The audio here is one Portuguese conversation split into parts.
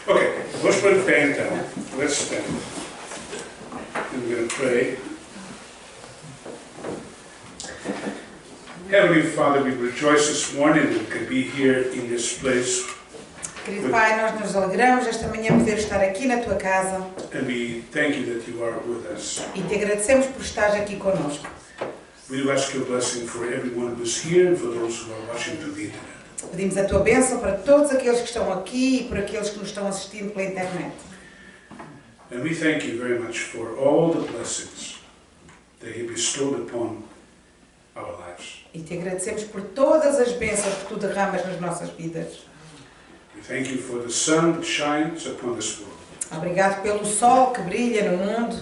Okay, vamos pôr de pé então. Let's stand. And we're going to pray. Heavenly Father, we rejoice this morning that we can be here in this place. Querido Pai, nós nos alegramos esta manhã poder estar aqui na tua casa And we thank you that you are with us. e te agradecemos por estar aqui conosco. We do ask your blessing for everyone who's here and for those who are watching through the internet. Pedimos a tua bênção para todos aqueles que estão aqui e por aqueles que nos estão assistindo pela internet. And we thank you very much for all the blessings that you bestowed upon our lives. E te agradecemos por todas as bênçãos que tu derramas nas nossas vidas. We thank you for the sun that shines upon this world. Obrigado pelo sol que brilha no mundo.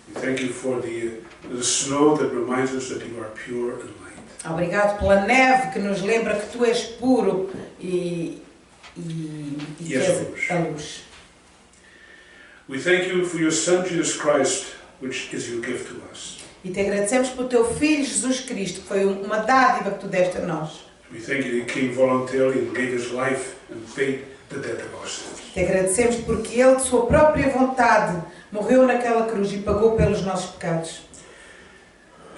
We thank you for the snow that reminds us that you are pure and light. Obrigado pela neve que nos lembra que tu és puro e que és a luz. We thank you for your Son Jesus Christ, which is your gift to us. E te agradecemos pelo teu Filho Jesus Cristo, que foi uma dádiva que tu deste a nós. We thank you that he came voluntarily and gave his life and paid the debt of our sins. Te agradecemos porque Ele, de sua própria vontade, morreu naquela cruz e pagou pelos nossos pecados.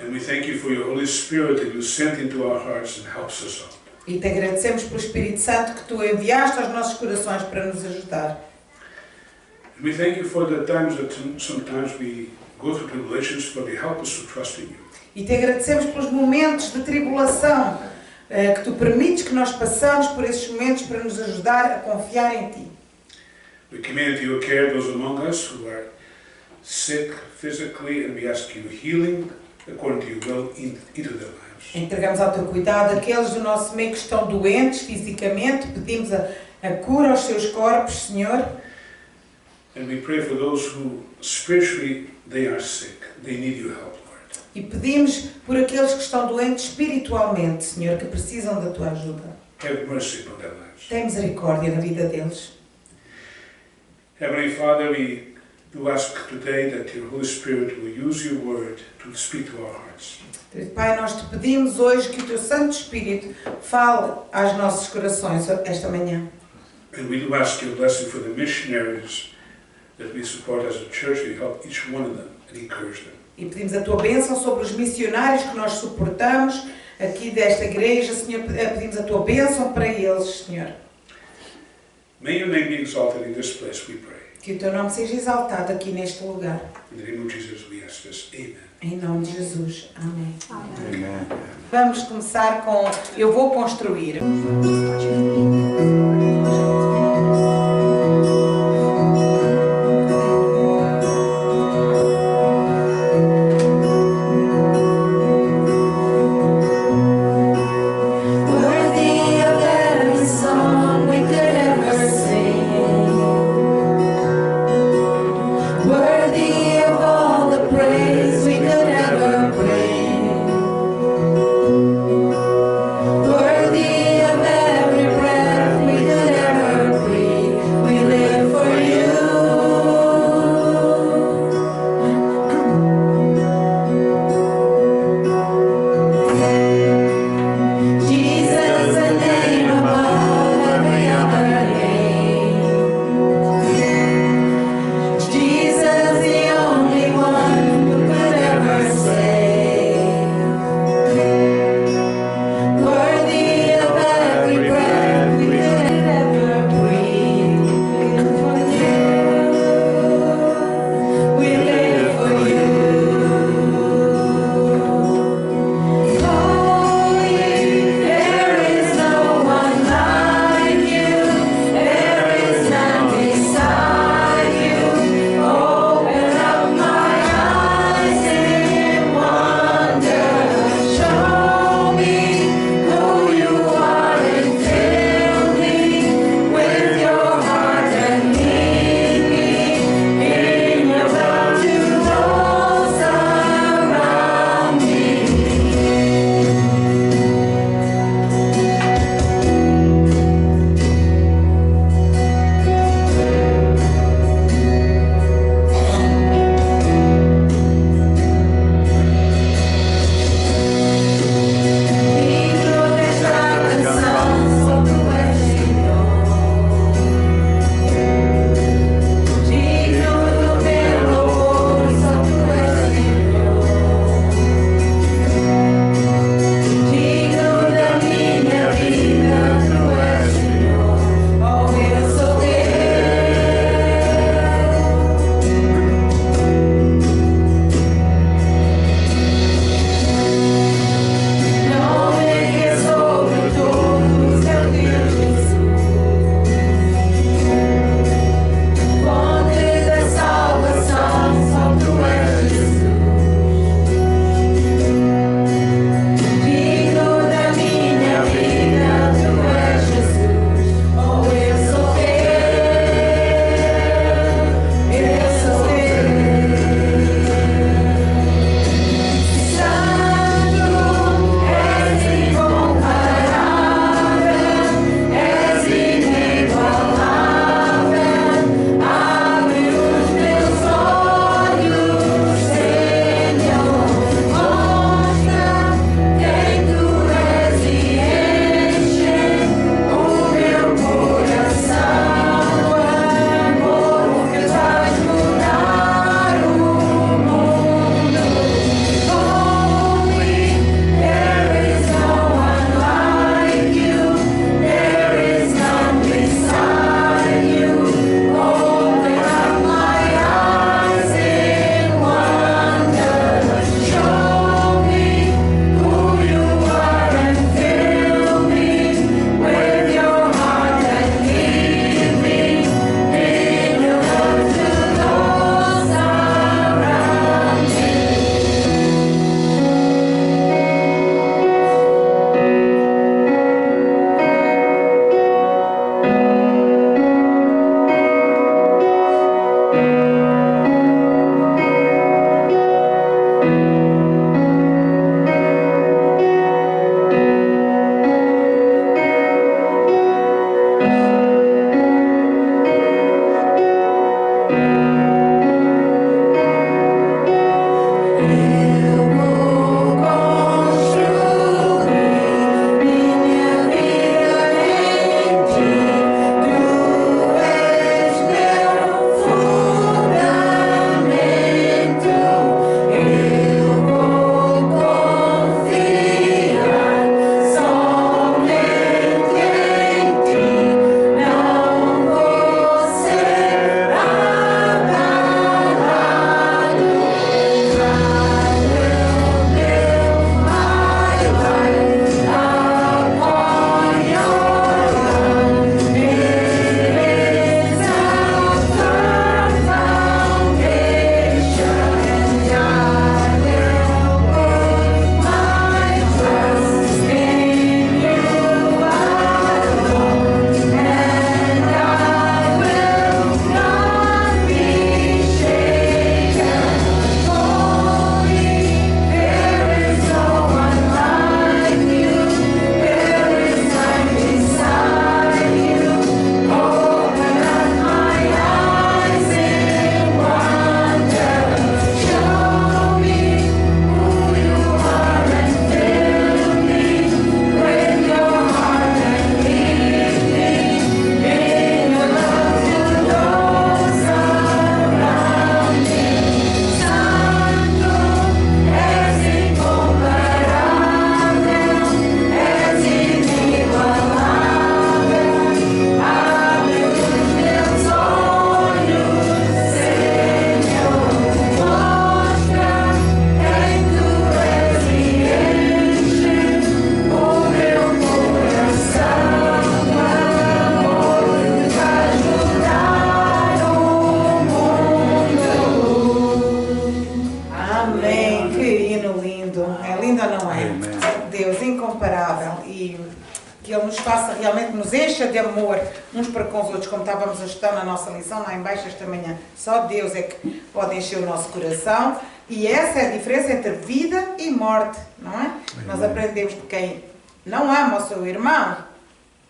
And we thank you for your Holy Spirit that you sent into our hearts and helps us out. E te agradecemos pelo Espírito Santo que tu enviaste aos nossos corações para nos ajudar. And we thank you for the times that sometimes we go through tribulations, but you help us to trust in you. E te agradecemos pelos momentos de tribulação que tu permites que nós passamos por esses momentos para nos ajudar a confiar em ti. We commend into your care those among us who are sick physically, and we ask you healing according to your will into their lives. Entregamos ao teu cuidado aqueles do nosso meio que estão doentes fisicamente, pedimos a cura aos seus corpos, Senhor. And we pray for those who spiritually they are sick. They need your help, Lord. E pedimos por aqueles que estão doentes espiritualmente, Senhor, que precisam da tua ajuda. Have mercy upon their lives. Tem misericórdia na vida deles. Heavenly Father, we do ask today that your Holy Spirit will use your word to speak to our hearts. Pai, nós te pedimos hoje que o teu Santo Espírito fale aos nossos corações esta manhã. And we do ask your blessing for the missionaries that we support as a church. We help each one of them and encourage them. E pedimos a tua bênção sobre os missionários que nós suportamos aqui desta igreja, Senhor. Pedimos a tua bênção para eles, Senhor. May your name be exalted in this place, we pray. Que o teu nome seja exaltado aqui neste lugar. In the name of Jesus we ask this. Amen. Em nome de Jesus. Amém. Amen. Vamos começar com Eu Vou Construir. Worthy of every breath. e que Ele nos faça realmente, nos encha de amor uns para com os outros, como estávamos a estudar na nossa lição lá embaixo esta manhã. Só Deus é que pode encher o nosso coração, e essa é a diferença entre vida e morte, não é? Nós aprendemos que quem não ama o seu irmão,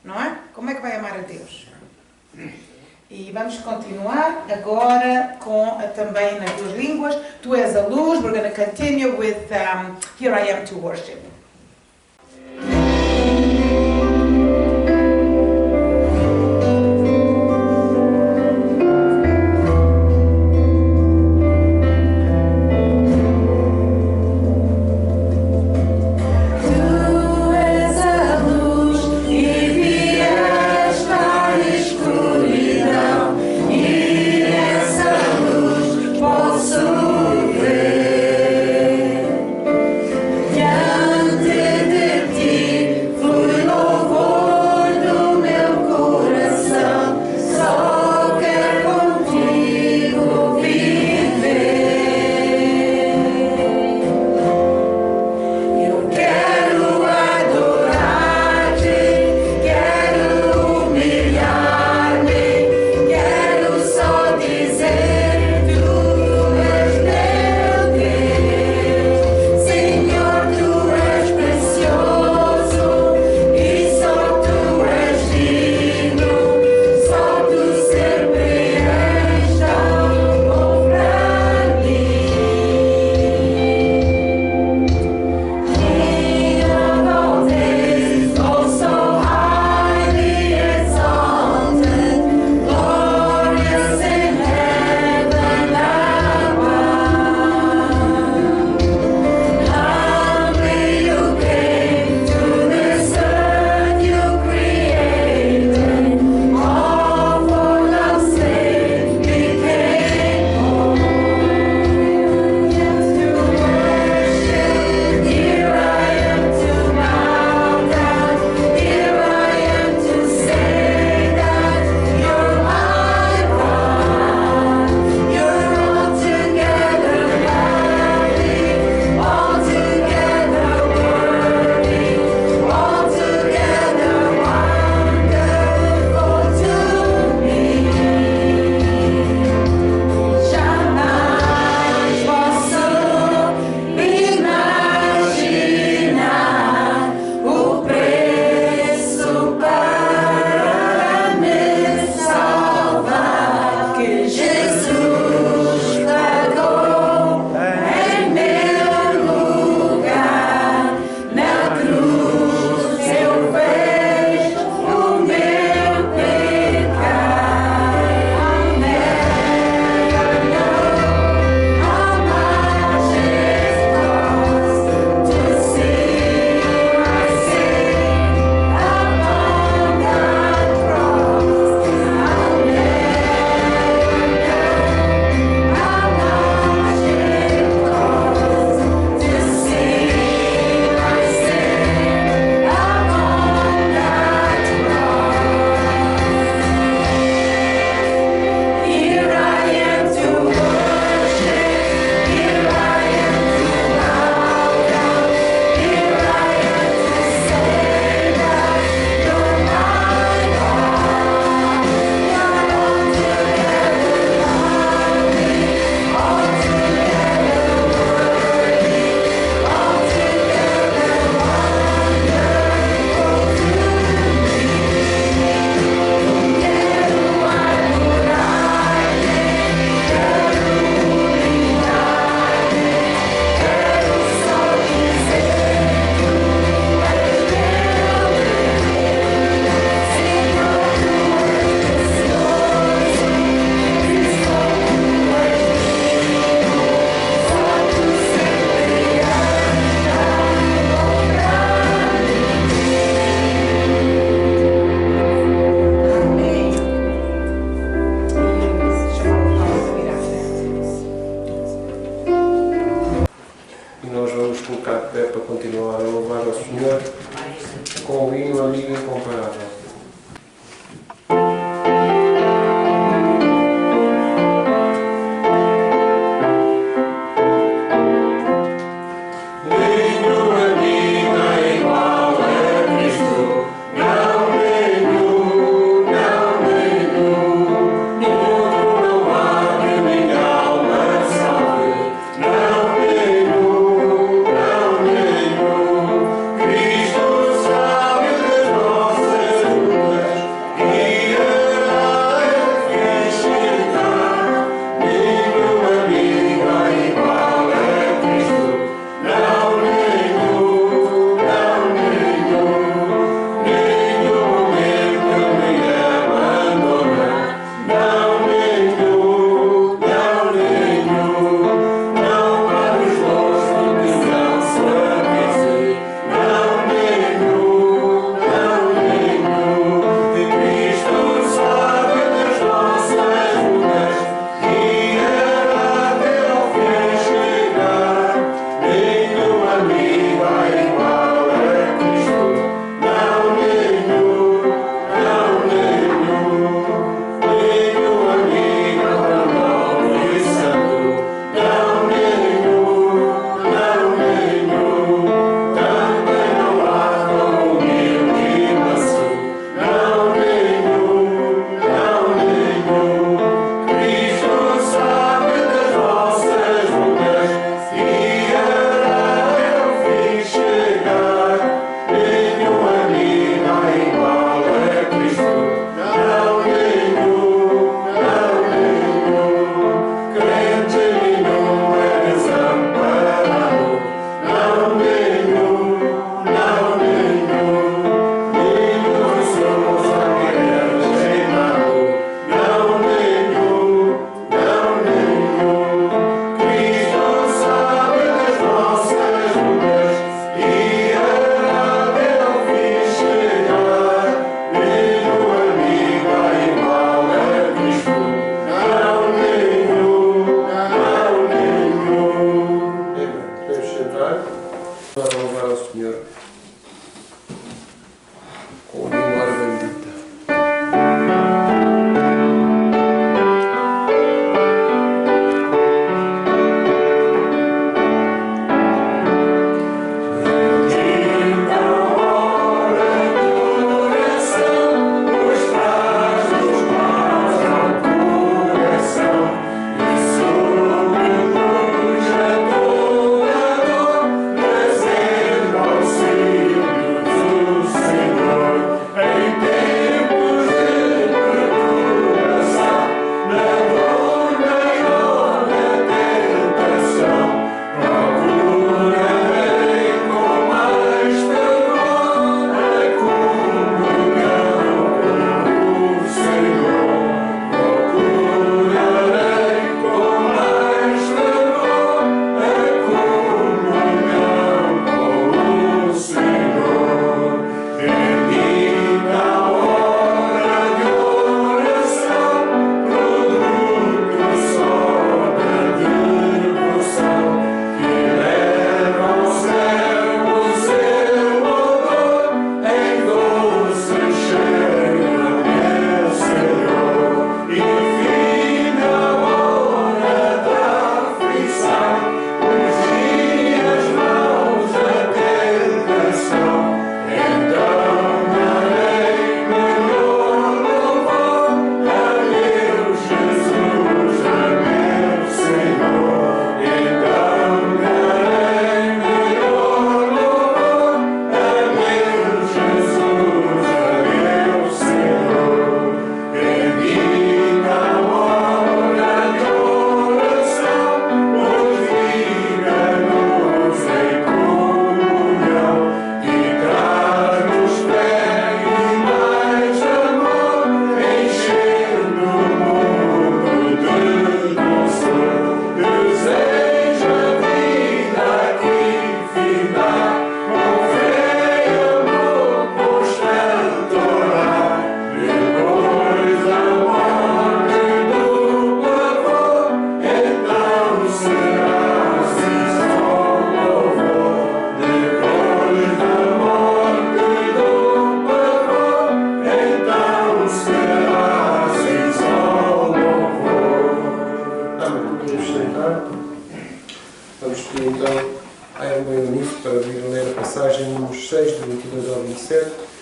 não é? Como é que vai amar a Deus? E vamos continuar agora com também nas duas línguas. Tu és a luz. We're going to continue with Here I Am to Worship.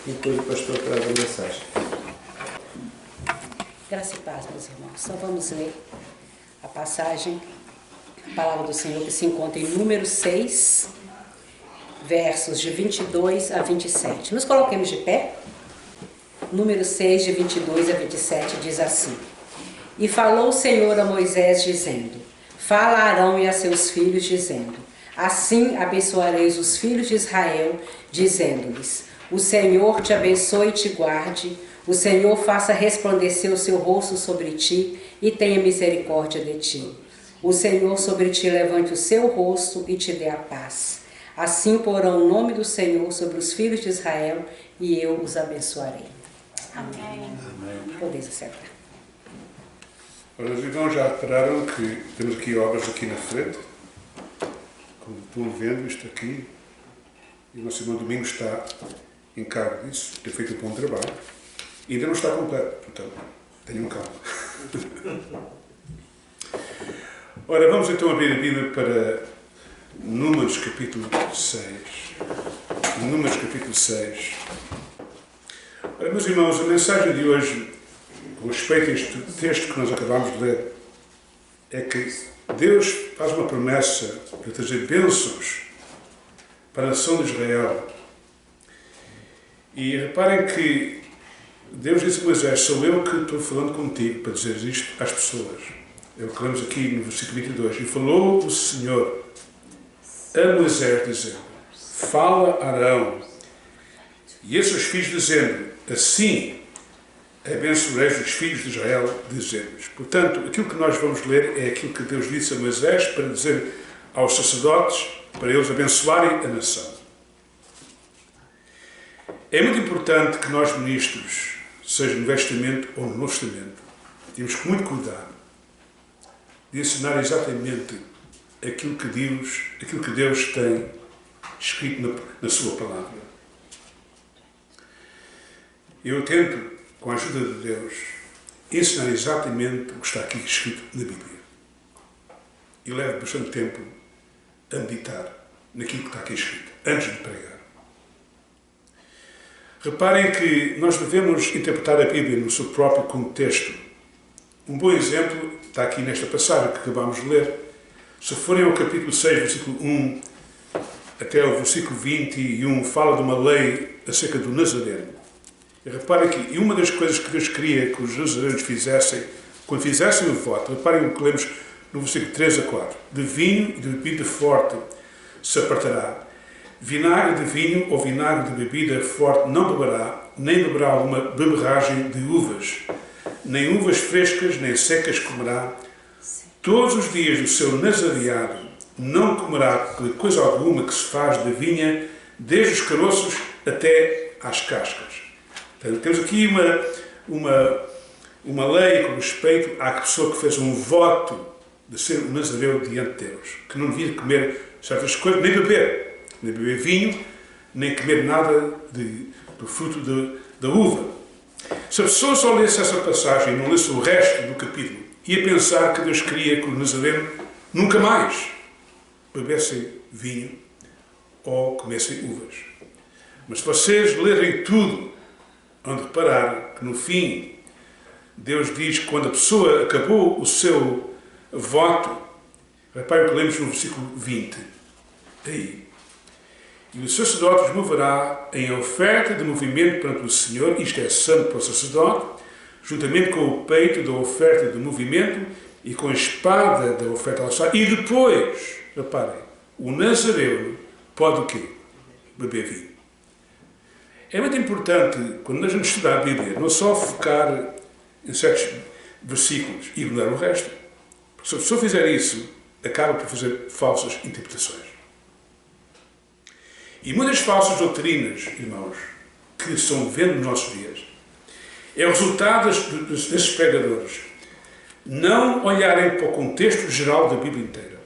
e depois o pastor traz a mensagem. Graça e paz, meus irmãos. Então vamos ler a passagem, a palavra do Senhor que se encontra em Números 6, versos de 22 a 27. Nos coloquemos de pé. Números 6, de 22 a 27, diz assim: E falou o Senhor a Moisés, dizendo: Fala a Arão e a seus filhos, dizendo: Assim abençoareis os filhos de Israel, dizendo-lhes: O Senhor te abençoe e te guarde, o Senhor faça resplandecer o seu rosto sobre ti e tenha misericórdia de ti. O Senhor sobre ti levante o seu rosto e te dê a paz. Assim porão o nome do Senhor sobre os filhos de Israel e eu os abençoarei. Amém. Amém. Podeis acertar. Ora, os irmãos já repararam que temos aqui obras aqui na frente. Como estão vendo isto aqui, e o nosso irmão Domingos está em cargo disso, tem feito um bom trabalho. E ainda não está completo, portanto, tenham calma. Ora, vamos então abrir a Bíblia para Números capítulo 6. Números capítulo 6. Ora, meus irmãos, a mensagem de hoje, com respeito a este texto que nós acabamos de ler, é que Deus faz uma promessa de trazer bênçãos para a nação de Israel. E reparem que Deus disse a Moisés: sou eu que estou falando contigo para dizer isto às pessoas. É o que lemos aqui no versículo 22. E falou o Senhor a Moisés, dizendo: Fala a Arão e a seus filhos, dizendo: Assim abençoareis os filhos de Israel, dizendo-lhes. Portanto, aquilo que nós vamos ler é aquilo que Deus disse a Moisés para dizer aos sacerdotes, para eles abençoarem a nação. É muito importante que nós, ministros, seja no Velho Testamento ou no Novo Testamento, temos muito cuidado de ensinar exatamente aquilo que Deus tem escrito na sua palavra. Eu tento, com a ajuda de Deus, ensinar exatamente o que está aqui escrito na Bíblia. E levo bastante tempo a meditar naquilo que está aqui escrito, antes de pregar. Reparem que nós devemos interpretar a Bíblia no seu próprio contexto. Um bom exemplo está aqui nesta passagem que acabamos de ler. Se forem ao capítulo 6, versículo 1 até ao versículo 21, fala de uma lei acerca do Nazareno. E reparem que uma das coisas que Deus queria que os nazarenos fizessem, quando fizessem o voto, reparem o que lemos no versículo 3 a 4. De vinho e de bebida forte se apartará. Vinagre de vinho ou vinagre de bebida forte não beberá, nem beberá alguma beberragem de uvas, nem uvas frescas, nem secas comerá. Todos os dias do seu nazareado não comerá coisa alguma que se faz da vinha, desde os caroços até às cascas. Portanto, temos aqui uma lei com respeito à pessoa que fez um voto de ser um nazareu diante de Deus, que não devia comer certas coisas, nem beber vinho, nem comer nada do fruto da uva. Se a pessoa só lesse essa passagem e não lesse o resto do capítulo, ia pensar que Deus queria que o nazareno nunca mais bebessem vinho ou comessem uvas. Mas se vocês lerem tudo, vão reparar que no fim Deus diz que quando a pessoa acabou o seu voto, reparem o que lemos no versículo 20. Aí. E o sacerdote os moverá em oferta de movimento perante o Senhor, isto é santo para o sacerdote, juntamente com o peito da oferta de movimento e com a espada da oferta alçada. E depois, reparem, o nazareu pode o quê? Beber vinho. É muito importante, quando nós vamos estudar a Bíblia, não só focar em certos versículos e ignorar o resto. Porque se a pessoa fizer isso, acaba por fazer falsas interpretações. E muitas falsas doutrinas, irmãos, que estão vendo nos nossos dias, é o resultado desses pregadores não olharem para o contexto geral da Bíblia inteira.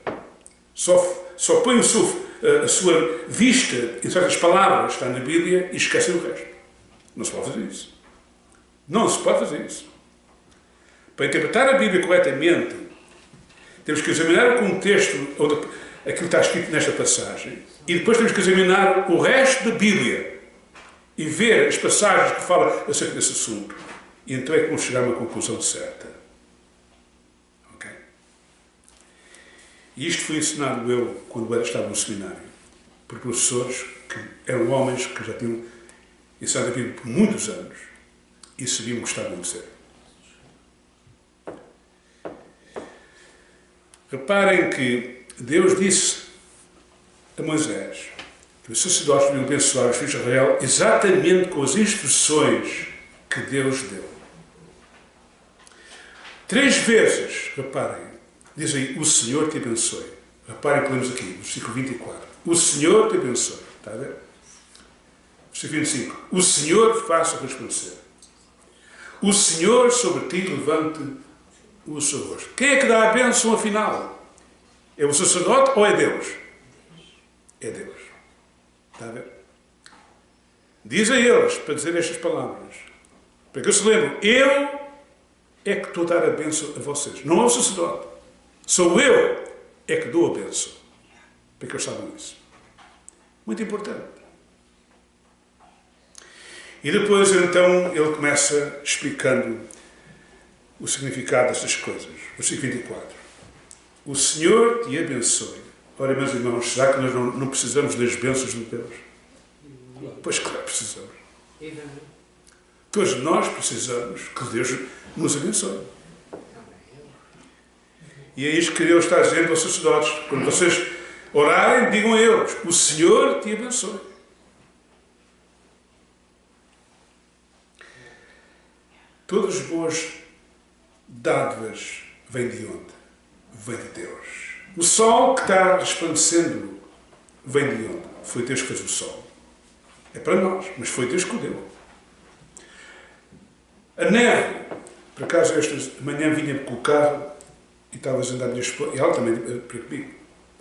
Só põem a sua vista em certas palavras que estão na Bíblia e esquecem o resto. Não se pode fazer isso. Não se pode fazer isso. Para interpretar a Bíblia corretamente, temos que examinar o contexto onde aquilo está escrito nesta passagem e depois temos que examinar o resto da Bíblia e ver as passagens que falam acerca desse assunto. E então é que vamos chegar a uma conclusão certa. Ok? E isto foi ensinado eu, quando eu estava no seminário, por professores que eram homens que já tinham ensinado a Bíblia por muitos anos e sabiam o que estavam a dizer. Reparem que Deus disse a Moisés que os sacerdotes deviam abençoar os filhos de Israel exatamente com as instruções que Deus deu. 3 vezes, reparem, diz aí, o Senhor te abençoe. Reparem que lemos aqui, no versículo 24. O Senhor te abençoe. Está a ver? Versículo 25. O Senhor te faça resplandecer. O Senhor sobre ti levante o seu rosto. Quem é que dá a bênção afinal? É o sacerdote ou é Deus? É Deus. Está a ver? Diz a eles, para dizer estas palavras, para que eu se lembre, eu é que estou a dar a bênção a vocês. Não é o sacerdote. Sou eu é que dou a bênção. Para que eles saibam isso. Muito importante. E depois, então, ele começa explicando o significado destas coisas. Versículo 24. O Senhor te abençoe. Ora, meus irmãos, será que nós não precisamos das bênçãos de Deus? Pois claro, precisamos. Todos nós precisamos que Deus nos abençoe. E é isto que Deus está dizendo aos sacerdotes. Quando vocês orarem, digam a eles, o Senhor te abençoe. Todas as boas dádivas vêm de onde? Vem de Deus. O sol que está resplandecendo vem de onde? Foi Deus que fez o sol. É para nós, mas foi Deus que o deu. A neve, por acaso esta manhã vinha com o carro e estava a andar a minha esposa, e ela também para comigo.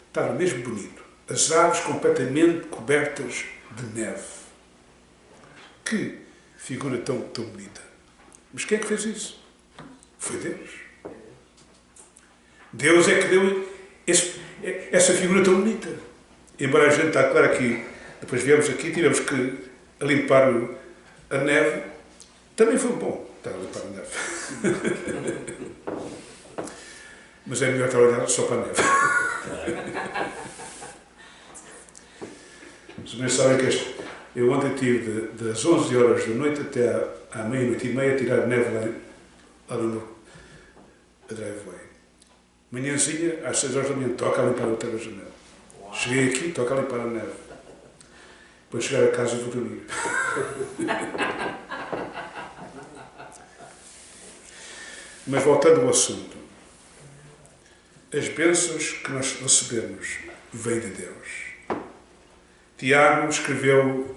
Estava mesmo bonito. As árvores completamente cobertas de neve. Que figura tão bonita. Mas quem é que fez isso? Foi Deus. Deus é que deu essa figura tão bonita. Embora a gente está claro aqui, depois viemos aqui, tivemos que limpar a neve. Também foi bom estar a limpar a neve. Mas é melhor trabalhar só para a neve. Os meus sabem que eu ontem tive das 11 horas da noite até à meia-noite e meia a tirar neve lá no meu driveway. Manhãzinha, às 6 horas da manhã, toca a limpar outra vez a neve. Cheguei aqui, toca a limpar a neve. Depois chegar a casa e vou dormir. Mas voltando ao assunto, as bênçãos que nós recebemos vêm de Deus. Tiago escreveu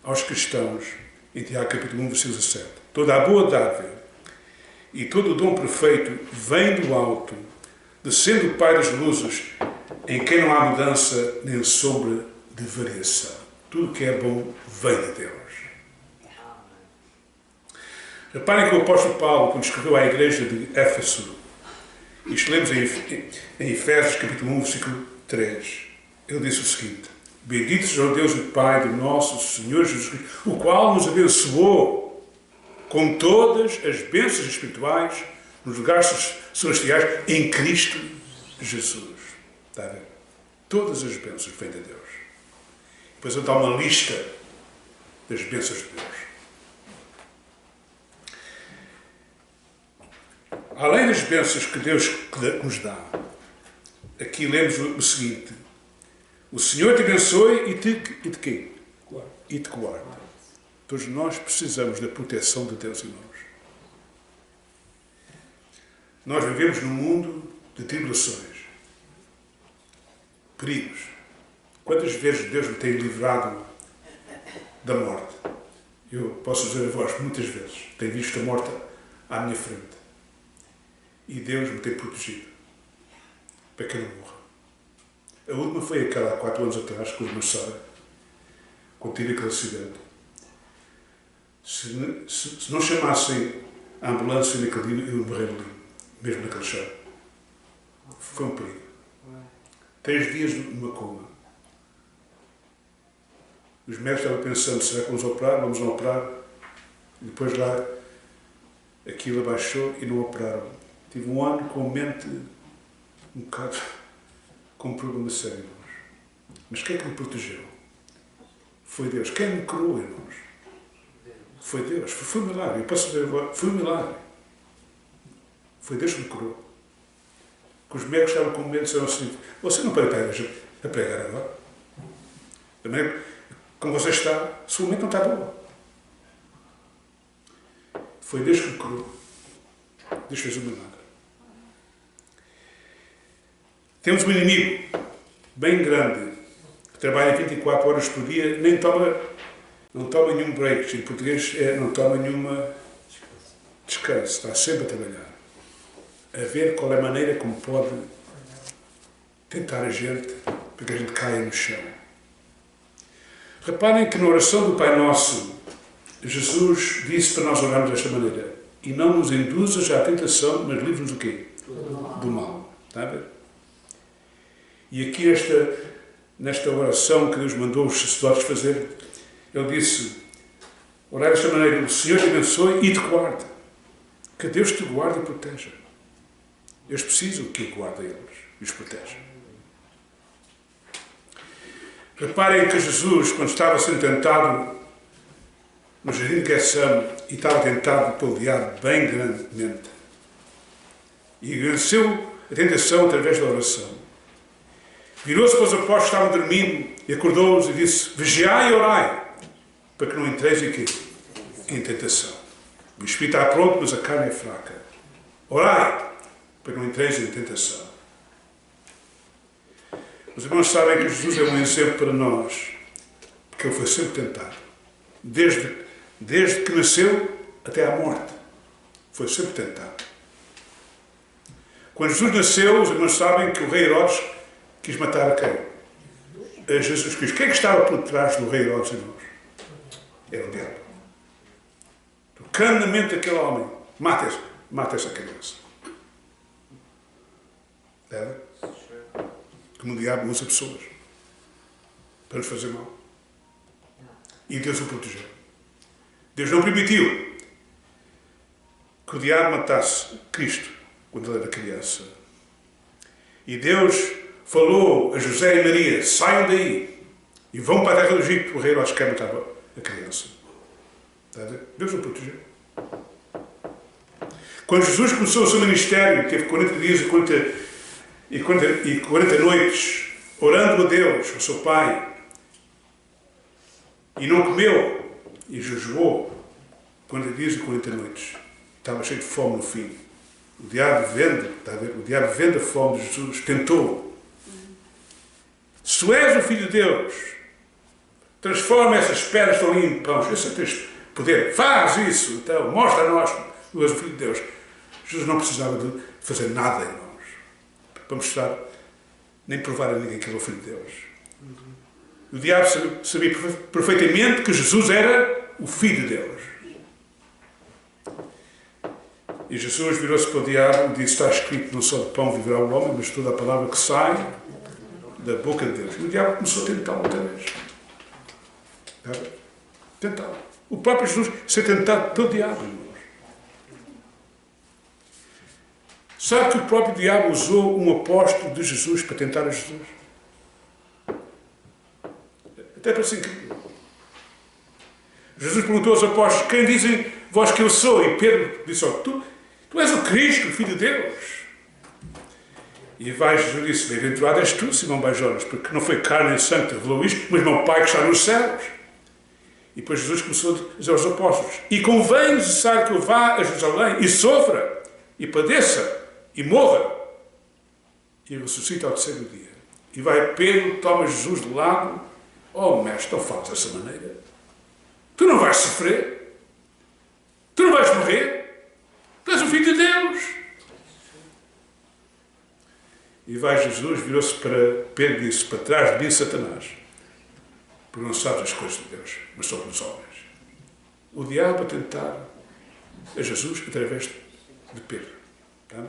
aos cristãos, em Tiago capítulo 1, versículo 17, toda a boa dádiva e todo o dom perfeito vem do alto, descendo o Pai das luzes, em quem não há mudança nem sombra de variação. Tudo que é bom vem de Deus. Reparem que o apóstolo Paulo, quando escreveu à igreja de Éfeso, isto lemos em Efésios capítulo 1, versículo 3, ele disse o seguinte: bendito seja o Deus e Pai do nosso Senhor Jesus Cristo, o qual nos abençoou com todas as bênçãos espirituais nos lugares celestiais em Cristo Jesus. Está a ver? Todas as bênçãos vêm de Deus. Depois ele dá uma lista das bênçãos de Deus. Além das bênçãos que Deus nos dá, aqui lemos o seguinte: o Senhor te abençoe e te quê? E te guarda. Todos nós precisamos da proteção de Deus, irmãos. Nós vivemos num mundo de tribulações, perigos. Quantas vezes Deus me tem livrado da morte? Eu posso dizer a vós, muitas vezes, tenho visto a morte à minha frente. E Deus me tem protegido para que eu não morra. A última foi aquela há 4 anos atrás, com o Marcelo, quando tive aquele acidente. Se não chamassem a ambulância naquele dia, eu morrer ali, mesmo naquele chão. Foi um perigo. 3 dias numa coma. Os médicos estavam pensando, será que vamos operar? Vamos não operar. E depois lá, aquilo abaixou e não operaram. Tive um ano com a mente um bocado com um problema sério, irmãos. Mas quem é que me protegeu? Foi Deus. Quem me curou, irmãos? Foi Deus. Foi um milagre. Eu posso dizer agora, foi um milagre. Foi Deus que me curou. Que os médicos estavam com medo e disseram assim, você não pode ir para a igreja a pregar agora. Também, como você está, sua mente não está boa. Foi Deus que me curou. Deus fez um milagre. Temos um inimigo bem grande que trabalha 24 horas por dia, não toma nenhum break. Em português não toma nenhuma descanso. Está sempre a trabalhar. A ver qual é a maneira como pode tentar a gente para que a gente caia no chão. Reparem que na oração do Pai Nosso, Jesus disse para nós orarmos desta maneira: e não nos induzas à tentação, mas livra-nos do quê? Do mal. Está a ver? E aqui nesta oração que Deus mandou os sacerdotes fazer, Ele disse, orar desta maneira: o Senhor te abençoe e te guarde. Que Deus te guarde e proteja. Eles precisam que guarde eles e os proteja. Reparem que Jesus, quando estava sendo tentado no jardim de Getsêmani, e estava tentado pelo diabo bem grandemente, e venceu a tentação através da oração. Virou-se para os apóstolos que estavam dormindo e acordou-os e disse: vigiai e orai, para que não entreis em tentação. O espírito está pronto, mas a carne é fraca. Orai, para que não entreis em tentação. Os irmãos sabem que Jesus é um exemplo para nós, porque Ele foi sempre tentado. Desde que nasceu até à morte. Foi sempre tentado. Quando Jesus nasceu, os irmãos sabem que o rei Herodes quis matar a quem? A Jesus Cristo. Quem é que estava por trás do rei Herodes, irmãos? Era o diabo. Tocando na mente daquele homem, mata essa criança. Era? Como o diabo usa pessoas para nos fazer mal. E Deus o protegeu. Deus não permitiu que o diabo matasse Cristo quando ele era criança. E Deus falou a José e Maria: saiam daí e vão para a terra do Egito. O rei Herodes quer matar a criança. Deus o protegeu. Quando Jesus começou o seu ministério, teve 40 dias e 40 noites orando a Deus, ao seu Pai, e não comeu e jejuou 40 dias e 40 noites. Estava cheio de fome no fim. O diabo vendo a fome de Jesus, tentou. Se tu és o Filho de Deus, transforma essas pedras que estão ali em pães. Eu sei que tens poder. Faz isso. Então, mostra a nós que tu és o Filho de Deus. Jesus não precisava de fazer nada, irmãos, para mostrar, nem provar a ninguém que ele é o Filho de Deus. O diabo sabia perfeitamente que Jesus era o Filho de Deus. E Jesus virou-se para o diabo e disse: está escrito, não só de pão viverá o homem, mas toda a palavra que sai da boca de Deus. E o diabo começou a tentá-lo outra vez. Tentá-lo. O próprio Jesus ser tentado pelo diabo, irmãos. Sabe que o próprio diabo usou um apóstolo de Jesus para tentar a Jesus? Até parece incrível. Jesus perguntou aos apóstolos: quem dizem vós que eu sou? E Pedro disse: tu és o Cristo, o Filho de Deus. E Jesus disse: bem-aventurado és tu, Simão Bar-Jonas, porque não foi carne nem sangue que revelou isto, mas meu Pai que está nos céus. E depois Jesus começou a dizer aos apóstolos: e convém necessário que eu vá a Jerusalém e sofra, e padeça, e morra, e ressuscita ao terceiro dia. E vai Pedro, toma Jesus de lado: oh mestre, não falas dessa maneira. Tu não vais sofrer. Tu não vais morrer. Tu és o Filho de Deus. E vai Jesus, virou-se para Pedro e disse: para trás de mim, Satanás, porque não sabes as coisas de Deus, mas só dos homens. O diabo a tentar a Jesus através de Pedro. Tá?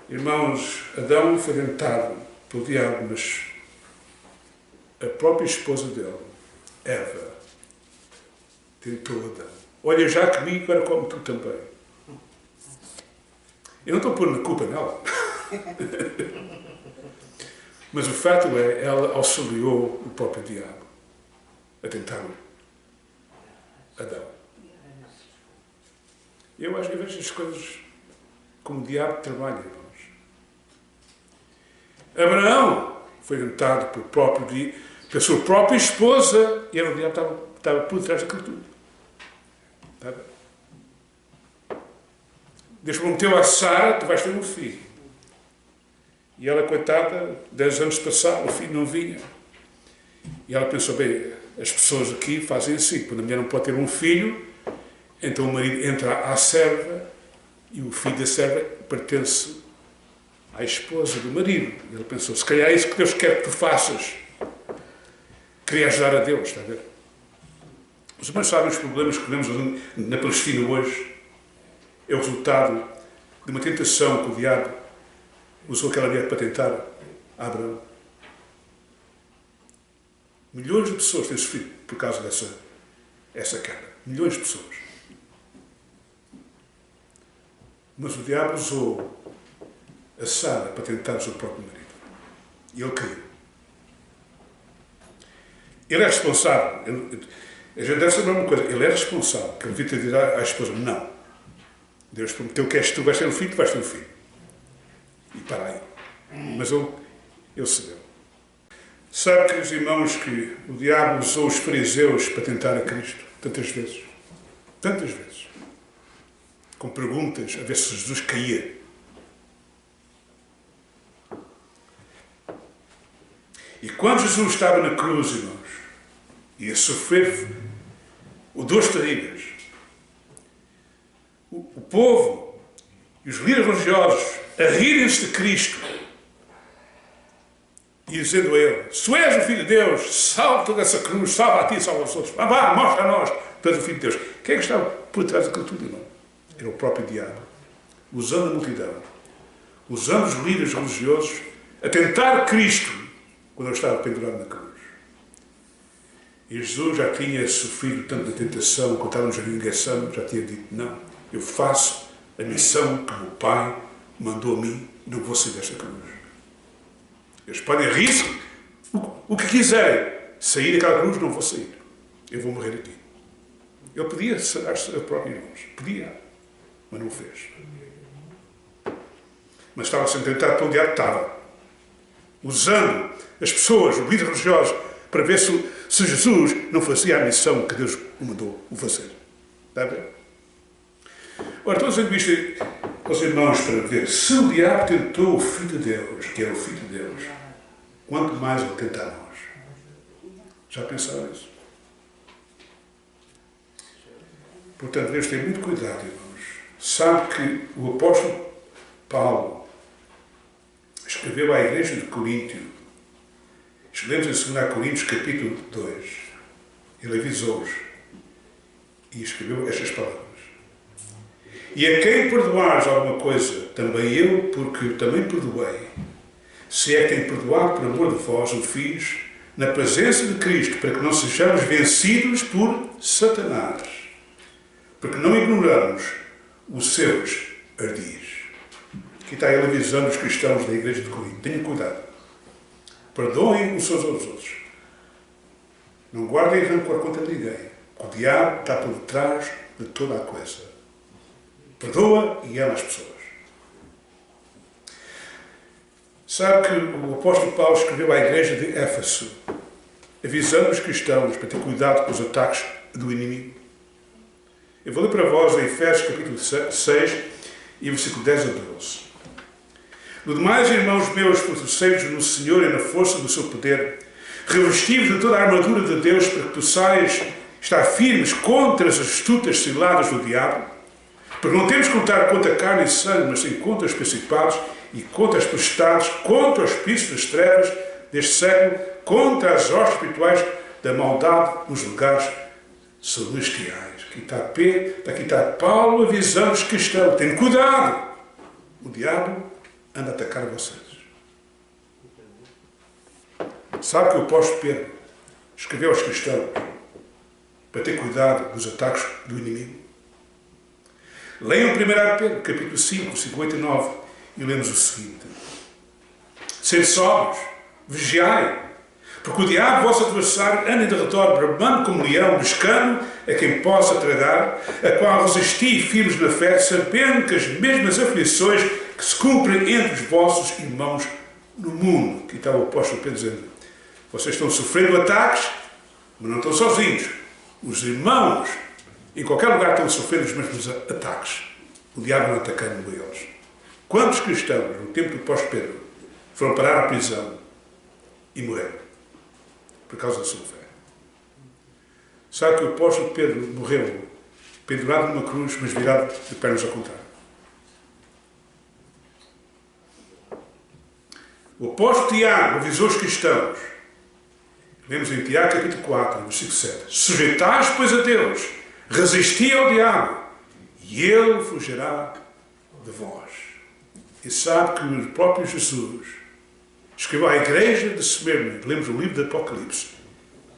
Irmãos, Adão foi tentado pelo diabo, mas a própria esposa dele, Eva, tentou Adão. Olha, já comi, agora come tu também. Eu não estou pondo a culpa nela. Mas o fato é, ela auxiliou o próprio diabo a tentar Adão. Eu acho que vejo as coisas como o diabo trabalha, irmãos. Abraão foi tentado pela sua própria esposa e o diabo estava por trás daquilo tudo. Deus prometeu a Sara, tu vais ter um filho. E ela, coitada, 10 anos passaram, o filho não vinha. E ela pensou, bem, as pessoas aqui fazem assim, quando a mulher não pode ter um filho, então o marido entra à serva e o filho da serva pertence à esposa do marido. E ele pensou, se calhar é isso que Deus quer que tu faças. Queria ajudar a Deus, está a ver? Os irmãos sabem os problemas que vemos na Palestina hoje. É o resultado de uma tentação que o diabo usou aquela mulher para tentar Abraão. Milhões de pessoas têm sofrido por causa dessa queda. Milhões de pessoas. Mas o diabo usou a Sara para tentar o seu próprio marido. E ele caiu. Ele é responsável. A gente deve saber uma coisa. Ele é responsável. Que ele devia ter dito à esposa, não. Deus prometeu que és tu, vais ter um filho, tu vais ter um filho. E para aí. Mas ele cedeu. Sabe, queridos irmãos, que o diabo usou os fariseus para tentar a Cristo tantas vezes. Tantas vezes. Com perguntas a ver se Jesus caía. E quando Jesus estava na cruz, irmãos, ia sofrer dores terríveis, o povo e os líderes religiosos a rirem-se de Cristo e dizendo a ele, se és o Filho de Deus, salta dessa cruz, salva a ti, salva aos outros. Vá, mostra a nós, tu és o Filho de Deus. Quem é que estava por trás daquilo tudo, irmão? Era o próprio diabo, usando a multidão, usando os líderes religiosos a tentar Cristo quando ele estava pendurado na cruz. E Jesus já tinha sofrido tanto da tentação, quando estava no jardim de Getsêmani, já tinha dito, não, eu faço a missão que o meu Pai mandou a mim e não vou sair desta cruz. Eles podem rir-se o que quiserem. Sair daquela cruz, não vou sair. Eu vou morrer aqui. Ele podia sarar-se a própria irmãos. Podia. Mas não o fez. Mas estava sendo tentado pelo diabo. Estava. Usando as pessoas, os líderes religiosos, para ver se Jesus não fazia a missão que Deus o mandou o fazer. Está a ver? Ora, estou dizendo isto aos irmãos para ver. Se o diabo tentou o Filho de Deus, que é o Filho de Deus, quanto mais ele tenta a nós. Já pensaram nisso? Portanto, Deus tem muito cuidado, irmãos. Sabe que o apóstolo Paulo escreveu à igreja de Coríntio. Escrevemos em 2 Coríntios, capítulo 2. Ele avisou-os e escreveu estas palavras. E a quem perdoares alguma coisa, também eu, porque também perdoei. Se é que tem perdoado por amor de vós, o fiz na presença de Cristo, para que não sejamos vencidos por Satanás, porque não ignoramos os seus ardis. Aqui está ele avisando os cristãos da igreja de Corinto. Tenham cuidado. Perdoem uns aos outros. Não guardem rancor contra ninguém. O diabo está por detrás de toda a coisa. Perdoa e ama as pessoas. Sabe que o apóstolo Paulo escreveu à igreja de Éfeso, avisando os cristãos para ter cuidado com os ataques do inimigo. Eu vou ler para vós em Efésios capítulo 6 e versículo 10 a 12. No demais, irmãos meus, fortalecei-vos no Senhor e na força do seu poder, revestivos de toda a armadura de Deus, para que possais estar firmes contra as astutas ciladas do diabo, porque não temos que lutar contra carne e sangue, mas sim contra os principados e contra as potestades, contra os príncipes das trevas deste século, contra as hostes espirituais da maldade nos lugares celestiais. Aqui está Paulo avisando os cristãos, tenham cuidado, o diabo anda a atacar vocês. Sabe que o apóstolo Pedro escreveu aos cristãos para ter cuidado dos ataques do inimigo? Leiam 1 Pedro, capítulo 5, 8 e 9, e lemos o seguinte. Sede sóbrios, vigiai, porque o diabo, vosso adversário, anda em derredor, bramando como leão, buscando a quem possa tragar, a qual resisti firmes na fé, sabendo que as mesmas aflições que se cumprem entre os vossos irmãos no mundo. Aqui está o apóstolo Pedro dizendo, vocês estão sofrendo ataques, mas não estão sozinhos. Os irmãos, em qualquer lugar, estão sofrendo os mesmos ataques. O diabo não atacando eles. Quantos cristãos, no tempo do apóstolo Pedro, foram parar à prisão e morreram por causa da sua fé? Sabe que o apóstolo Pedro morreu pendurado numa cruz, mas virado de pernas ao contrário. O apóstolo Tiago avisou os cristãos. Lemos em Tiago, capítulo 4, versículo 7. Sujeitais, pois, a Deus, resisti ao diabo, e ele fugirá de vós. E sabe que o próprio Jesus escreveu à igreja de Esmirna, lemos o livro do Apocalipse,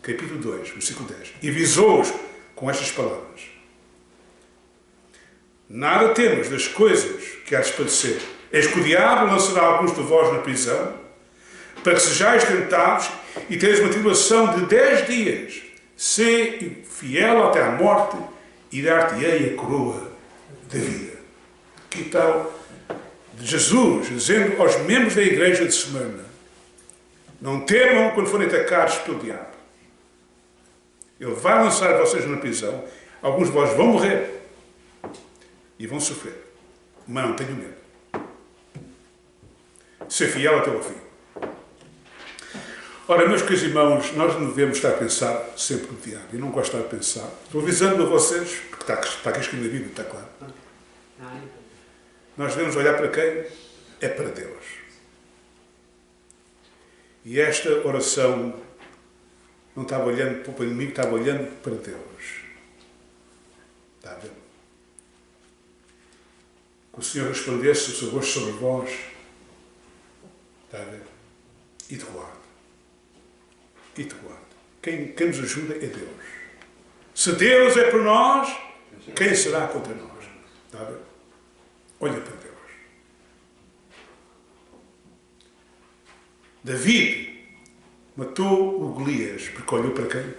capítulo 2, versículo 10, e avisou-os com estas palavras. Nada temos das coisas que há de padecer. Eis que o diabo lançará alguns de vós na prisão, para que sejais tentados e tenhais uma tribulação de 10 dias. Sê fiel até à morte e dar-te-ei a coroa da vida. Aqui está de Jesus dizendo aos membros da igreja de Esmirna, não temam quando forem atacados pelo diabo. Ele vai lançar vocês na prisão, alguns de vós vão morrer e vão sofrer, mas não tenham medo. Ser fiel até ao fim. Ora, meus queridos irmãos, nós não devemos estar a pensar sempre no diabo. Eu não gosto de estar a pensar. Estou avisando a vocês, porque está aqui escrito na Bíblia, está claro. Nós devemos olhar para quem? É para Deus. E esta oração não estava olhando para o inimigo, estava olhando para Deus. Está a ver? Que o Senhor respondesse o seu rosto sobre vós. Está a ver? E te guarde. E te guarde. Quem nos ajuda é Deus. Se Deus é por nós, quem será contra nós? Está a ver? Olha para Deus. David matou o Golias porque olhou para quem?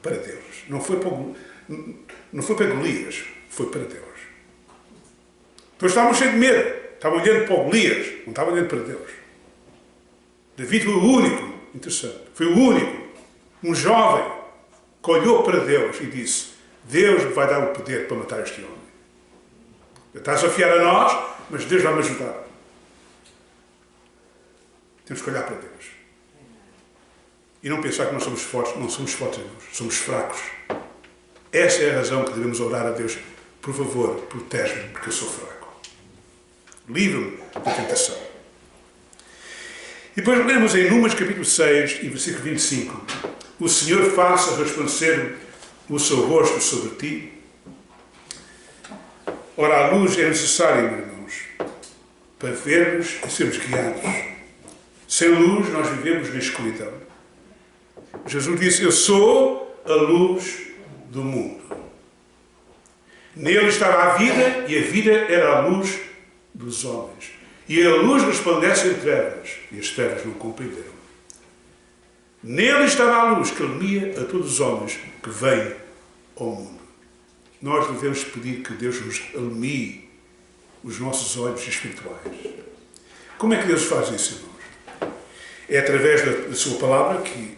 Para Deus. Não foi para Golias, foi para Deus. Depois estavam cheios de medo. Estavam olhando para o Golias, não estavam olhando para Deus. David foi o único, interessante, foi o único, um jovem, que olhou para Deus e disse, Deus me vai dar o poder para matar este homem. Estás a fiar a nós, mas Deus vai me ajudar. Temos que olhar para Deus. E não pensar que nós somos fortes. Não somos fortes, irmãos. Somos fracos. Essa é a razão que devemos orar a Deus. Por favor, protege-me, porque eu sou fraco. Livre-me da tentação. E depois lemos em Números capítulo 6 e versículo 25. O Senhor faça resplandecer o seu rosto sobre ti. Ora, a luz é necessária, meus irmãos, para vermos e sermos guiados. Sem luz, nós vivemos na escuridão. Jesus disse, eu sou a luz do mundo. Nele estava a vida, e a vida era a luz dos homens. E a luz resplandece em trevas, e as trevas não compreenderam. Nele estava a luz que ilumina a todos os homens que vêm ao mundo. Nós devemos pedir que Deus nos ilumine os nossos olhos espirituais. Como é que Deus faz isso, irmãos? É através da sua palavra, que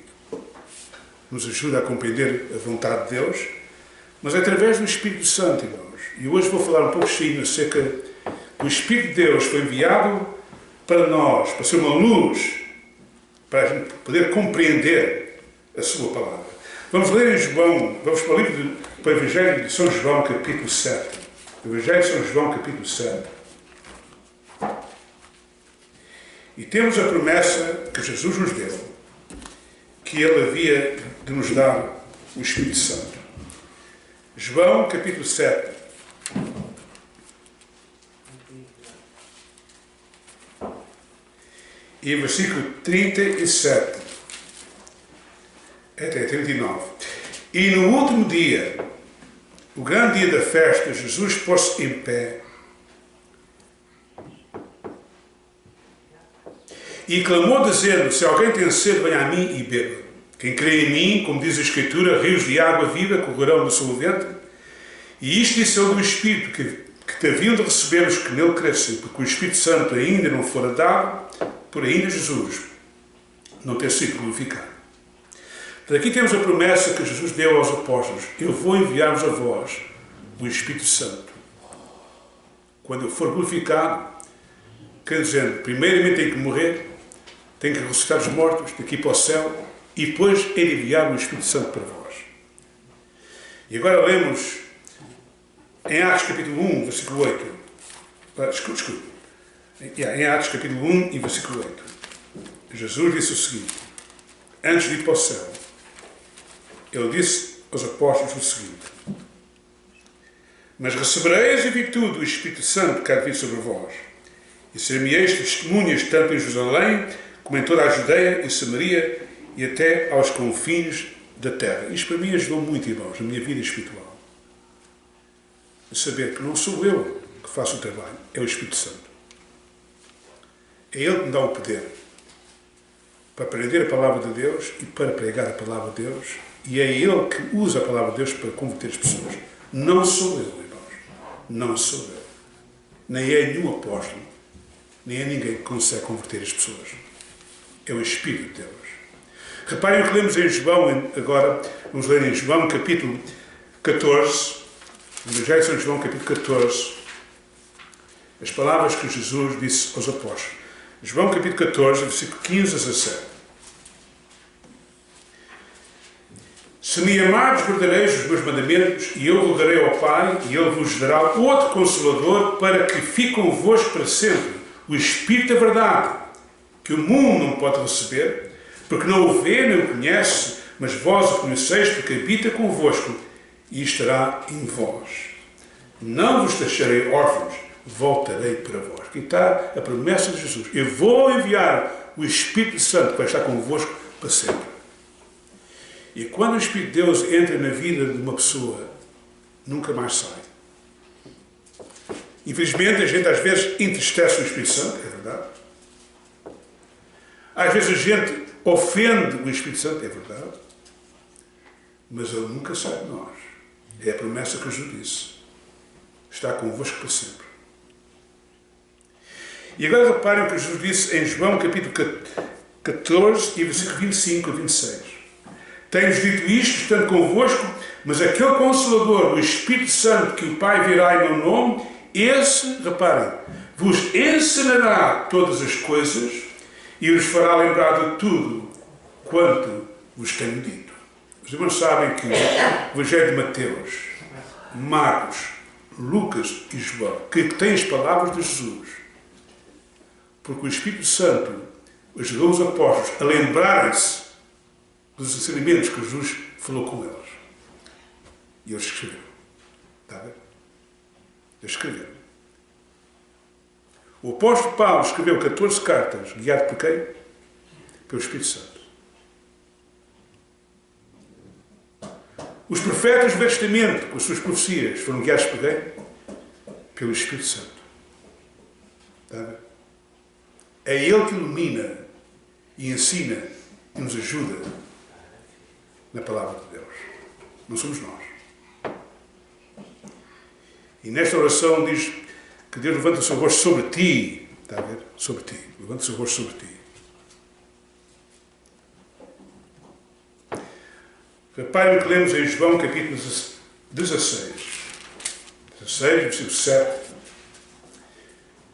nos ajuda a compreender a vontade de Deus, mas é através do Espírito Santo, irmãos. E hoje vou falar um pouco acerca que o Espírito de Deus foi enviado para nós, para ser uma luz, para a gente poder compreender a sua palavra. Vamos ler em João, vamos para o Evangelho de São João, capítulo 7. Evangelho de São João, capítulo 7. E temos a promessa que Jesus nos deu, que Ele havia de nos dar o Espírito Santo. João, capítulo 7. e versículo 37 até 39. E no último dia, o grande dia da festa, Jesus pôs-se em pé e clamou dizendo: se alguém tem sede, venha a mim e beba. Quem crê em mim, como diz a Escritura, rios de água viva correrão do seu ventre. E isto disse ele do Espírito, que te haviam de receber os que nele crescem, porque o Espírito Santo ainda não fora dado, por ainda Jesus não ter sido glorificado. Aqui temos a promessa que Jesus deu aos apóstolos: eu vou enviar-vos a vós o Espírito Santo. Quando eu for glorificado, quer dizer, primeiramente tem que morrer, tem que ressuscitar os mortos, daqui para o céu, e depois ele enviar o Espírito Santo para vós. E agora lemos em Atos capítulo 1, versículo 8. Desculpe. Em Atos capítulo 1 e versículo 8. Jesus disse o seguinte, antes de ir para o céu, ele disse aos apóstolos o seguinte: mas recebereis a virtude do Espírito Santo que há de vir sobre vós, e ser-me-eis testemunhas tanto em Jerusalém, como em toda a Judeia e Samaria, e até aos confins da terra. Isto para mim ajudou muito, irmãos, na minha vida espiritual. A saber que não sou eu que faço o trabalho, é o Espírito Santo. É Ele que me dá o poder para aprender a palavra de Deus e para pregar a palavra de Deus, e é Ele que usa a palavra de Deus para converter as pessoas. Não sou eu, irmãos. Não sou eu. Nem é nenhum apóstolo, nem é ninguém que consegue converter as pessoas. É o Espírito de Deus. Reparem o que lemos em João, agora, vamos ler em João capítulo 14, no Evangelho de São João capítulo 14, as palavras que Jesus disse aos apóstolos. João capítulo 14, versículo 15 a 17. Se me amardes, guardareis os meus mandamentos, e eu rogarei ao Pai, e Ele vos dará outro Consolador, para que fique convosco para sempre, o Espírito da verdade, que o mundo não pode receber, porque não o vê nem o conhece, mas vós o conheceis, porque habita convosco e estará em vós. Não vos deixarei órfãos, voltarei para vós. Aqui está a promessa de Jesus. Eu vou enviar o Espírito Santo que vai estar convosco para sempre. E quando o Espírito de Deus entra na vida de uma pessoa, nunca mais sai. Infelizmente, a gente às vezes entristece o Espírito Santo, é verdade. Às vezes a gente ofende o Espírito Santo, é verdade. Mas ele nunca sai de nós. É a promessa que Jesus disse. Está convosco para sempre. E agora reparem o que Jesus disse em João capítulo 14 e versículo 25 a 26. Tenho-vos dito isto, estando convosco, mas aquele Consolador, o Espírito Santo, que o Pai virá em meu nome, esse, reparem, vos ensinará todas as coisas e vos fará lembrar de tudo quanto vos tenho dito. Os irmãos sabem que o Evangelho de Mateus, Marcos, Lucas e João, que têm as palavras de Jesus, porque o Espírito Santo ajudou os apóstolos a lembrarem-se dos ensinamentos que Jesus falou com eles. E eles escreveram. Está a ver? Eles escreveram. O apóstolo Paulo escreveu 14 cartas, guiado por quem? Pelo Espírito Santo. Os profetas do Velho Testamento, com as suas profecias, foram guiados por quem? Pelo Espírito Santo. Está a ver? É Ele que ilumina e ensina e nos ajuda na palavra de Deus. Não somos nós. E nesta oração diz que Deus levanta o seu rosto sobre ti. Está a ver? Sobre ti. Levanta o seu rosto sobre ti. Reparem o que lemos em João capítulo 16. 16, versículo 7.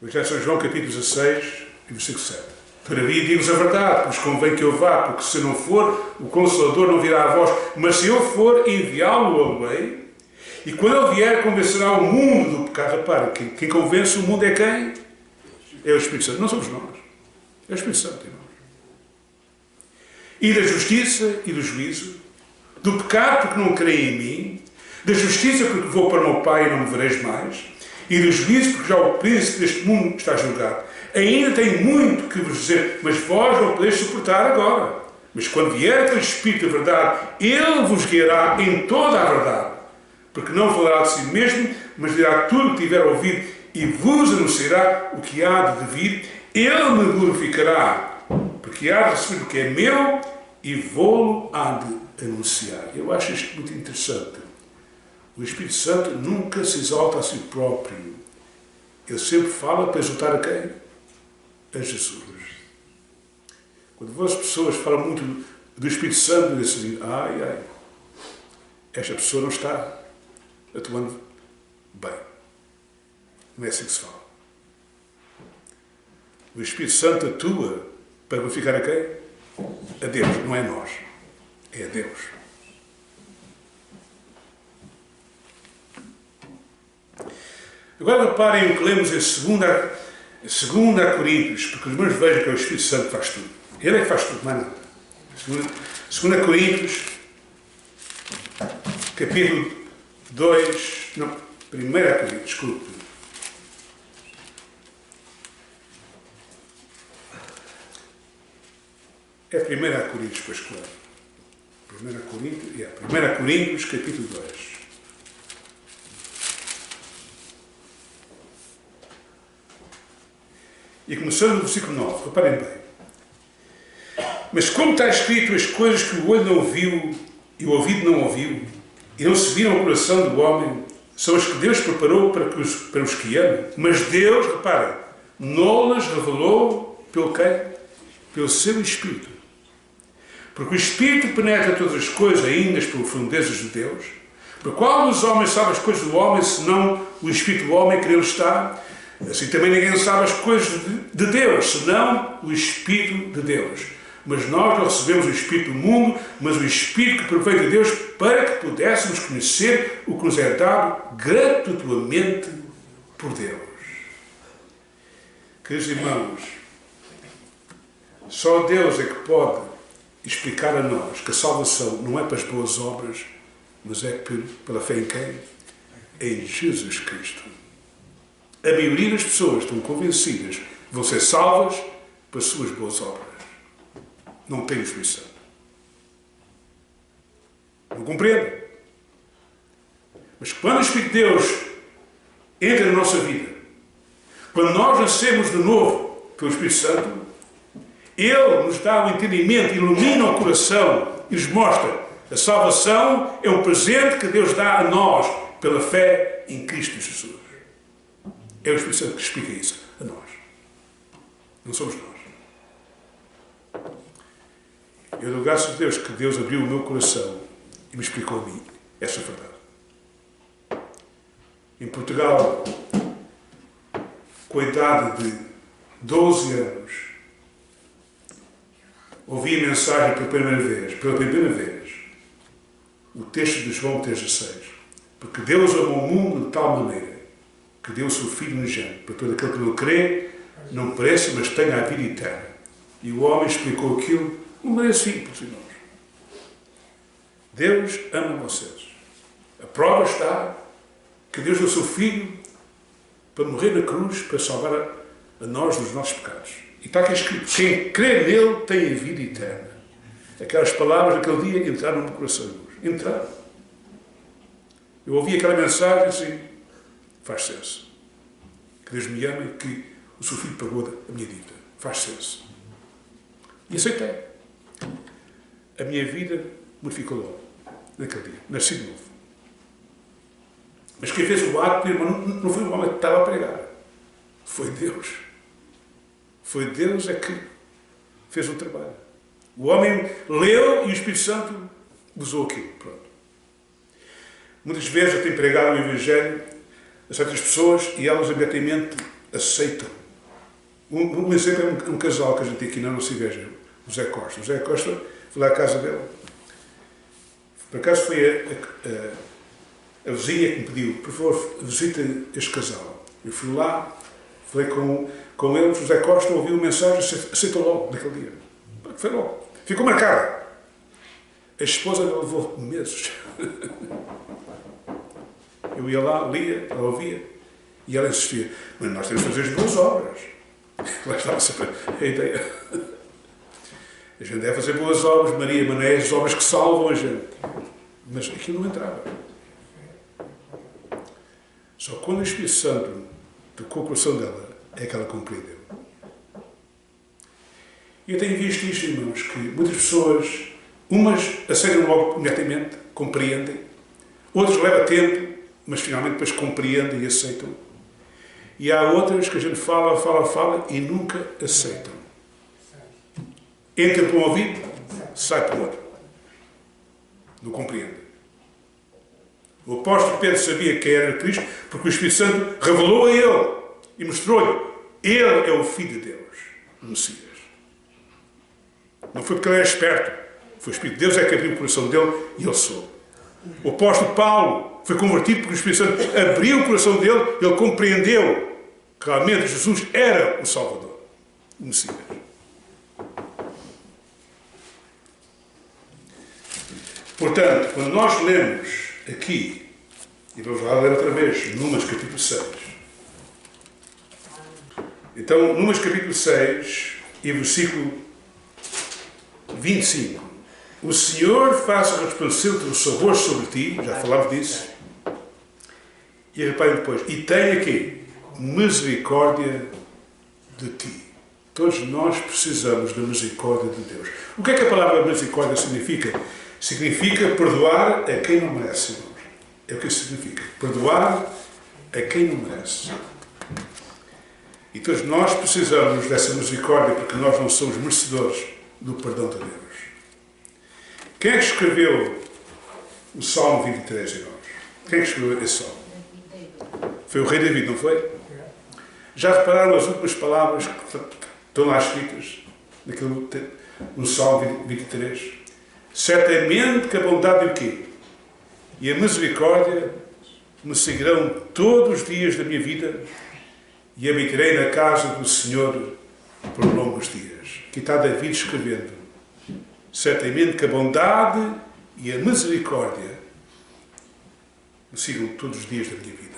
Evangelho de São João capítulo 16 e versículo 7. Todavia digo-vos a verdade, pois convém que eu vá, porque se não for, o Consolador não virá a vós. Mas se eu for, enviá-lo-ei. E quando ele vier, convencerá o mundo do pecado. Reparem, quem convence o mundo é quem? É o Espírito Santo. Não somos nós. É o Espírito Santo, irmãos. E da justiça e do juízo, do pecado porque não creem em mim, da justiça porque vou para o meu Pai e não me vereis mais, e do juízo porque já o príncipe deste mundo está julgado. ainda tenho muito que vos dizer, mas vós não podeis suportar agora. Mas quando vier aquele Espírito da verdade, ele vos guiará em toda a verdade. Porque não falará de si mesmo, mas dirá tudo o que tiver ouvido e vos anunciará o que há de vir. Ele me glorificará, porque há de receber o que é meu e vou-lo há de anunciar. Eu acho isto muito interessante. O Espírito Santo nunca se exalta a si próprio. Ele sempre fala para exaltar a quem? A Jesus. Quando as pessoas falam muito do Espírito Santo, dizem assim, ai, esta pessoa não está atuando bem. Não é assim que se fala. O Espírito Santo atua para glorificar a quem? A Deus, não é nós. É a Deus. Agora reparem o que lemos em 2 Coríntios, porque os meus vejam que o Espírito Santo faz tudo. Ele é que faz tudo, não é nada. 2 Coríntios, capítulo 2, não, 1 Coríntios, desculpe. É 1 Coríntios, pois claro. 1 Coríntios, capítulo 2. E começando no versículo 9, reparem bem. Mas como está escrito, as coisas que o olho não viu e o ouvido não ouviu, e não se viram ao coração do homem, são as que Deus preparou para os que amam. Mas Deus, reparem, não las revelou pelo quem? Pelo seu Espírito. Porque o Espírito penetra todas as coisas, ainda as profundezas de Deus. Por qual dos homens sabe as coisas do homem, senão o Espírito do homem que nele está? Assim também ninguém sabe as coisas de Deus, senão o Espírito de Deus. Mas nós não recebemos o Espírito do mundo, mas o Espírito que provém de Deus, para que pudéssemos conhecer o que nos é dado gratuitamente por Deus. Queridos irmãos, só Deus é que pode explicar a nós que a salvação não é para as boas obras, mas é pela fé em quem? Em Jesus Cristo. A maioria das pessoas estão convencidas que vão ser salvas pelas suas boas obras. Não têm o Espírito Santo. Não compreendem? Mas quando o Espírito de Deus entra na nossa vida, quando nós nascemos de novo pelo Espírito Santo, Ele nos dá o entendimento, ilumina o coração e nos mostra a salvação é um presente que Deus dá a nós pela fé em Cristo Jesus. É o Espírito Santo que explica isso a nós. Não somos nós. Eu dou graças a Deus que Deus abriu o meu coração e me explicou a mim essa verdade. Em Portugal, com a idade de 12 anos, ouvi a mensagem pela primeira vez, o texto de João 3,16. Porque Deus amou o mundo de tal maneira que deu o seu Filho unigênito, para todo aquele que não crê, não pereça, mas tenha a vida eterna. E o homem explicou aquilo de uma maneira simples, irmãos. Deus ama vocês. A prova está que Deus deu o seu Filho para morrer na cruz, para salvar a nós dos nossos pecados. E está aqui escrito, quem crê nele tem a vida eterna. Aquelas palavras daquele dia entraram no meu coração. Entraram. Eu ouvi aquela mensagem assim, faz senso. Que Deus me ama e que o seu Filho pagou a minha dívida. Faz senso. E aceitei. A minha vida modificou logo, naquele dia. Nasci de novo. Mas quem fez o ato, irmão, não foi o homem que estava a pregar. Foi Deus. Foi Deus é que fez o trabalho. O homem leu e o Espírito Santo usou aquilo. Pronto. Muitas vezes eu tenho pregado o Evangelho a certas pessoas e elas imediatamente aceitam. Um exemplo é um casal que a gente tem aqui na nossa igreja, o Zé Costa. O Zé Costa, fui lá à casa dele. Por acaso foi a vizinha que me pediu, por favor, visita este casal. Eu fui lá, falei com eles, o Zé Costa ouviu a mensagem, aceitou logo, naquele dia. Foi logo. Ficou marcada. A esposa levou meses. Eu ia lá, lia, ela ouvia, e ela insistia, mas nós temos que fazer as boas obras. Lá estava sempre a ideia. A gente deve fazer boas obras, Maria Manés, as obras que salvam a gente. Mas aquilo não entrava. Só quando o Espírito Santo tocou o coração dela é que ela compreendeu. E eu tenho visto isto, irmãos, que muitas pessoas, umas aceitam logo imediatamente, compreendem, outras leva tempo, mas finalmente depois compreendem e aceitam. E há outras que a gente fala e nunca aceitam. Entra por um ouvido, sai por outro. Não compreende. O apóstolo Pedro sabia quem era Cristo porque o Espírito Santo revelou a ele e mostrou-lhe. Ele é o Filho de Deus, o Messias. Não foi porque ele era esperto. Foi o Espírito de Deus é que abriu o coração dele e ele soube. O apóstolo Paulo foi convertido porque o Espírito Santo abriu o coração dele e ele compreendeu que realmente Jesus era o Salvador, o Messias. Portanto, quando nós lemos aqui, e vamos lá ler outra vez, Números capítulo 6. Então, Números capítulo 6 e versículo 25. O Senhor faça resplandecer o teu sabor sobre ti, já falámos disso, e reparem depois, e tenha aqui misericórdia de ti. Todos nós precisamos da misericórdia de Deus. O que é que a palavra misericórdia significa? Significa perdoar a quem não merece, irmãos. É o que isso significa. Perdoar a quem não merece. E todos nós precisamos dessa misericórdia porque nós não somos merecedores do perdão de Deus. Quem é que escreveu o Salmo 23, irmãos? Quem é que escreveu esse Salmo? Foi o rei David, não foi? Já repararam as últimas palavras que estão lá escritas no Salmo 23? Certamente que a bondade e o quê? E a misericórdia me seguirão todos os dias da minha vida e habitarei na casa do Senhor por longos dias. Aqui está David escrevendo. Certamente que a bondade e a misericórdia me sigam todos os dias da minha vida.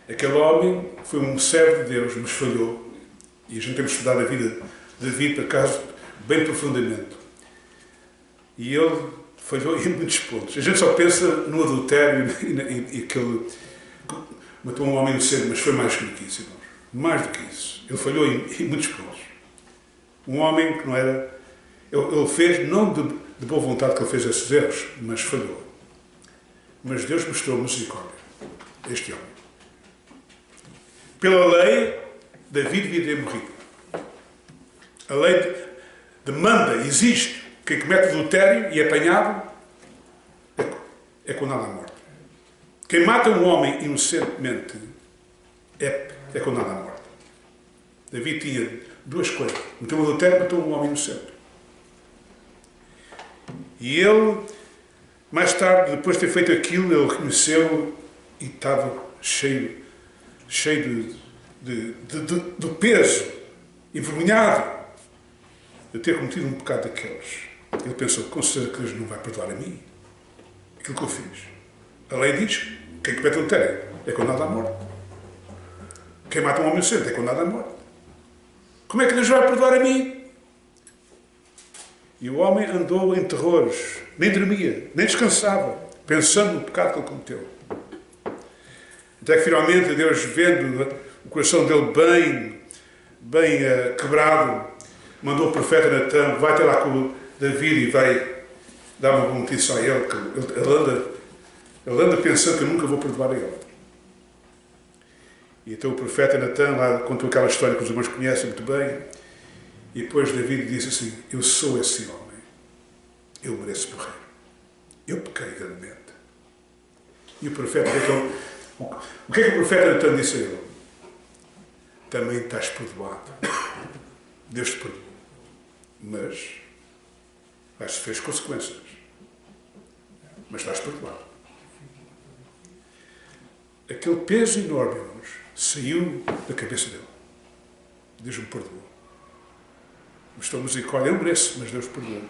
Aquele homem foi um servo de Deus, mas falhou. E a gente temos estudado a vida de David, por acaso, bem profundamente. E ele falhou em muitos pontos. A gente só pensa no adultério e que ele matou um homem inocente, mas foi mais do que isso, irmãos. Mais do que isso. Ele falhou em muitos pontos. Um homem que não era... Ele fez, não de boa vontade que ele fez esses erros, mas falhou. Mas Deus mostrou misericórdia a este homem. Pela lei, David devia ter morrido. A lei demanda, exige, quem comete adultério e é apanhado é condenado à morte. Quem mata um homem inocentemente é condenado à morte. David tinha duas coisas. Cometeu um adultério e matou um homem inocente. E ele, mais tarde, depois de ter feito aquilo, ele reconheceu e estava cheio do peso, envergonhado de ter cometido um pecado daqueles. Ele pensou, com certeza que Deus não vai perdoar a mim aquilo que eu fiz. A lei diz, quem comete adultério é condenado à morte. Quem mata um homem inocente é condenado à morte. Como é que Deus vai perdoar a mim? E o homem andou em terrores, nem dormia, nem descansava, pensando no pecado que ele cometeu. Até que finalmente Deus, vendo o coração dele bem quebrado, mandou o profeta Natã, vai ter lá com o David e vai dar uma boa notícia a ele, que ele anda pensando que eu nunca vou perdoar a ele. E então o profeta Natã lá contou aquela história que os irmãos conhecem muito bem, e depois David disse assim, eu sou esse homem, eu mereço morrer, eu pequei grandemente. E o profeta, o que é que o profeta Natã disse a ele? Também estás perdoado. Deus te perdoou. Mas vais sofrer as consequências. Mas estás perdoado. Aquele peso enorme, irmãos, saiu da cabeça dele. Deus me perdoou. Mostrou misericórdia. Eu mereço, mas Deus perdoou.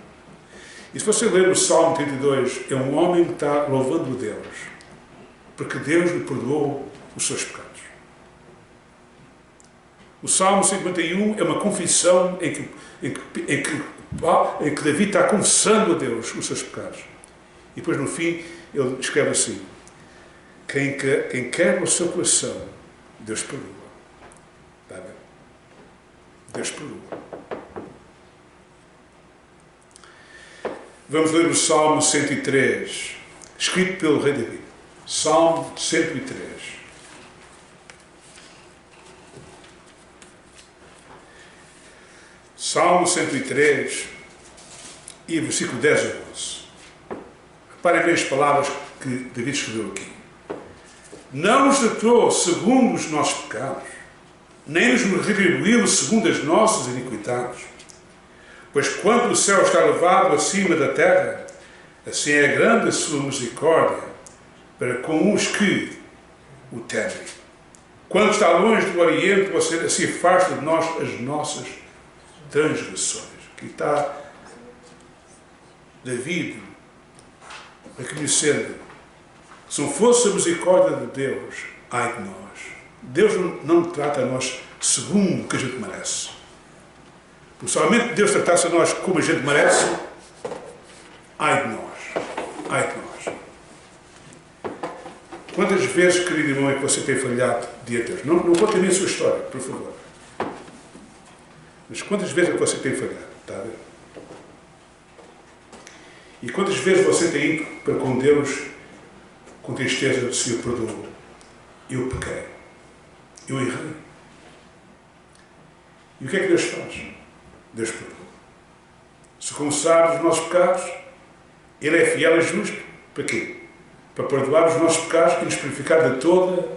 E se você ler o Salmo 32, é um homem que está louvando a Deus. Porque Deus lhe perdoou os seus pecados. O Salmo 51 é uma confissão em que Davi está confessando a Deus os seus pecados. E depois, no fim, ele escreve assim: quem quer o seu coração, Deus perdoa. Está a ver? Deus perdoa. Vamos ler o Salmo 103, escrito pelo rei Davi. Salmo 103. Salmo 103 e versículo 10 a 11. Reparem bem as palavras que Davi escreveu aqui. Não nos tratou segundo os nossos pecados, nem nos retribuiu segundo as nossas iniquidades. Pois quando o céu está elevado acima da terra, assim é grande a sua misericórdia para com os que o temem. Quando está longe do Oriente, você assim afasta de nós as nossas transgressões. Aqui está Davi reconhecendo que se não fosse a misericórdia de Deus, ai de nós. Deus não trata a nós segundo o que a gente merece. Porque somente Deus tratasse a nós como a gente merece, ai de nós. Ai de nós. Quantas vezes, querido irmão, é que você tem falhado diante de Deus? Não conte a mim a sua história, por favor. Mas quantas vezes é que você tem falhado? Está a ver? E quantas vezes você tem ido para com Deus com tristeza do Senhor perdoou? Eu pequei. Eu errei. E o que é que Deus faz? Deus perdoa. Se confessarmos os nossos pecados, Ele é fiel e justo. Para quê? Para perdoar os nossos pecados e nos purificar de toda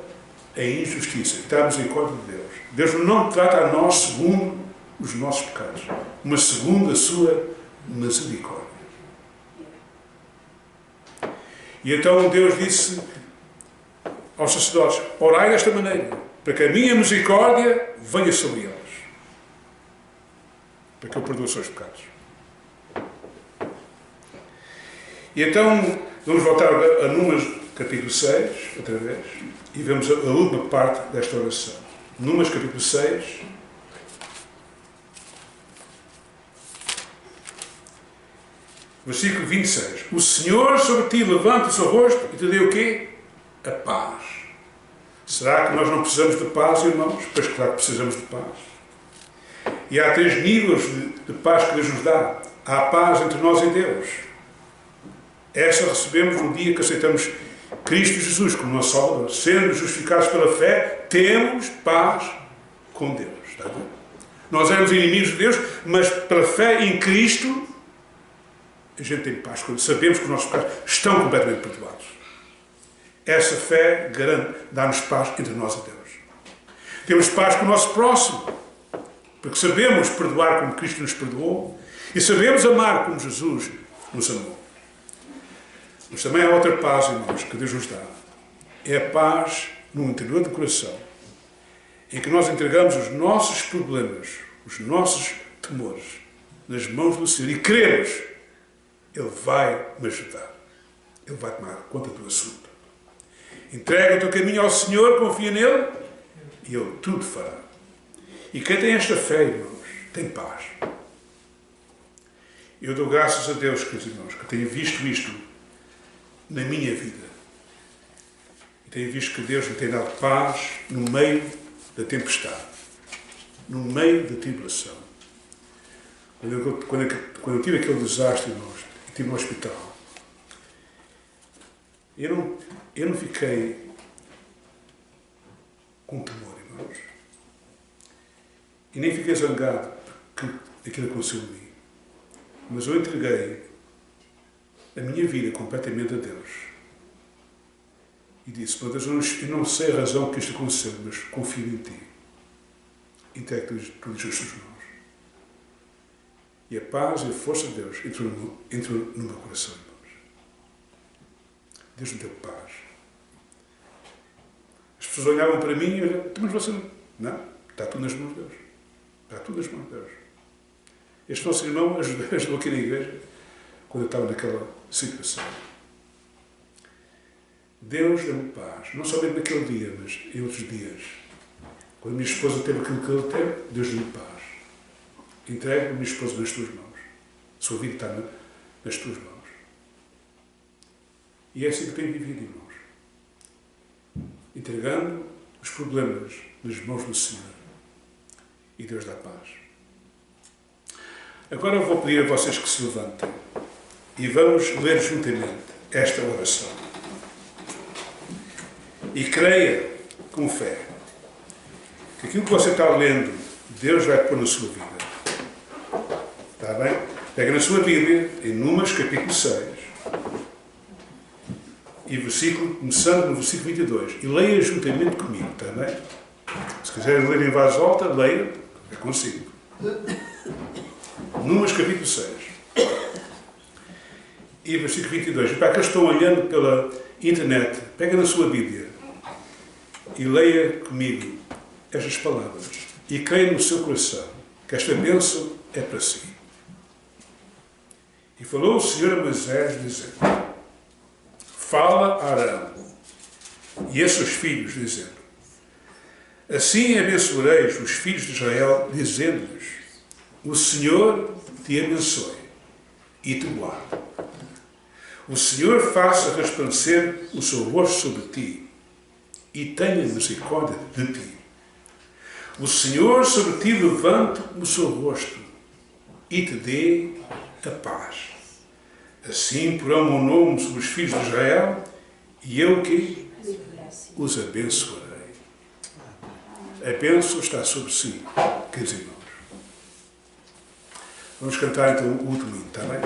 a injustiça. E dar misericórdia de Deus. Deus não trata a nós segundo os nossos pecados, mas segundo a sua misericórdia. E então Deus disse aos sacerdotes: orai desta maneira, para que a minha misericórdia venha sobre eles, para que eu perdoe os seus pecados. E então vamos voltar a Números capítulo 6, outra vez, e vemos a última parte desta oração. Números capítulo 6, versículo 26. O Senhor sobre ti levanta o seu rosto e te dê o quê? A paz. Será que nós não precisamos de paz, irmãos? Pois claro que precisamos de paz. E há 3 níveis de paz que Deus nos dá. Há a paz entre nós e Deus. Essa recebemos no dia que aceitamos Cristo Jesus como nosso Salvador. Sendo justificados pela fé, temos paz com Deus. Está a ver? Nós éramos inimigos de Deus, mas pela fé em Cristo a gente tem paz quando sabemos que os nossos pecados estão completamente perdoados. Essa fé garante, dá-nos paz entre nós e Deus. Temos paz com o nosso próximo, porque sabemos perdoar como Cristo nos perdoou e sabemos amar como Jesus nos amou. Mas também há outra paz, irmãos, que Deus nos dá. É a paz no interior do coração, em que nós entregamos os nossos problemas, os nossos temores, nas mãos do Senhor e queremos: Ele vai me ajudar. Ele vai tomar conta do assunto. Entrega o teu caminho ao Senhor, confia nele e Ele tudo fará. E quem tem esta fé, irmãos, tem paz. Eu dou graças a Deus, queridos irmãos, que tenho visto isto na minha vida. E tenho visto que Deus me tem dado paz no meio da tempestade, no meio da tribulação. Quando eu tive aquele desastre, irmãos, estive no hospital, eu não fiquei com temor, irmãos. E nem fiquei zangado porque aquilo aconteceu a mim. Mas eu entreguei a minha vida completamente a Deus. E disse: meu Deus, eu não sei a razão que isto aconteceu, mas confio em Ti. Entregue tudo nas Tuas mãos. E a paz e a força de Deus entrou no meu coração, irmãos. Deus me deu paz. As pessoas olhavam para mim e olhavam: mas você não, está tudo nas mãos de Deus. Está tudo nas mãos de Deus. Este nosso irmão ajudou aqui na igreja quando eu estava naquela situação. Deus deu-me paz, não somente naquele dia, mas em outros dias. Quando a minha esposa teve aquilo que ele teve, Deus lhe paz. Entregue a minha esposa nas tuas mãos. A sua vida está nas tuas mãos. E é assim que tenho vivido, irmãos. Entregando os problemas nas mãos do Senhor. E Deus dá paz. Agora eu vou pedir a vocês que se levantem e vamos ler juntamente esta oração. E creia com fé que aquilo que você está lendo, Deus vai pôr na sua vida. Está bem? Pega na sua Bíblia, em Números capítulo 6, e começando no versículo 22, e leia juntamente comigo, está bem? Se quiser ler em voz alta, leia, é consigo. Números capítulo 6, e versículo 22. E para que eu estou olhando pela internet, pega na sua Bíblia e leia comigo estas palavras. E creia no seu coração que esta bênção é para si. E falou o Senhor a Moisés, dizendo: fala a Arão e a seus filhos, dizendo: assim abençoareis os filhos de Israel, dizendo-lhes: o Senhor te abençoe e te guarde. O Senhor faça resplandecer o seu rosto sobre ti e tenha misericórdia de ti. O Senhor sobre ti levante o seu rosto e te dê a paz. Assim porão o meu nome sobre os filhos de Israel e eu que os abençoarei. A bênção está sobre si, queridos irmãos. Vamos cantar então o último hino, está bem?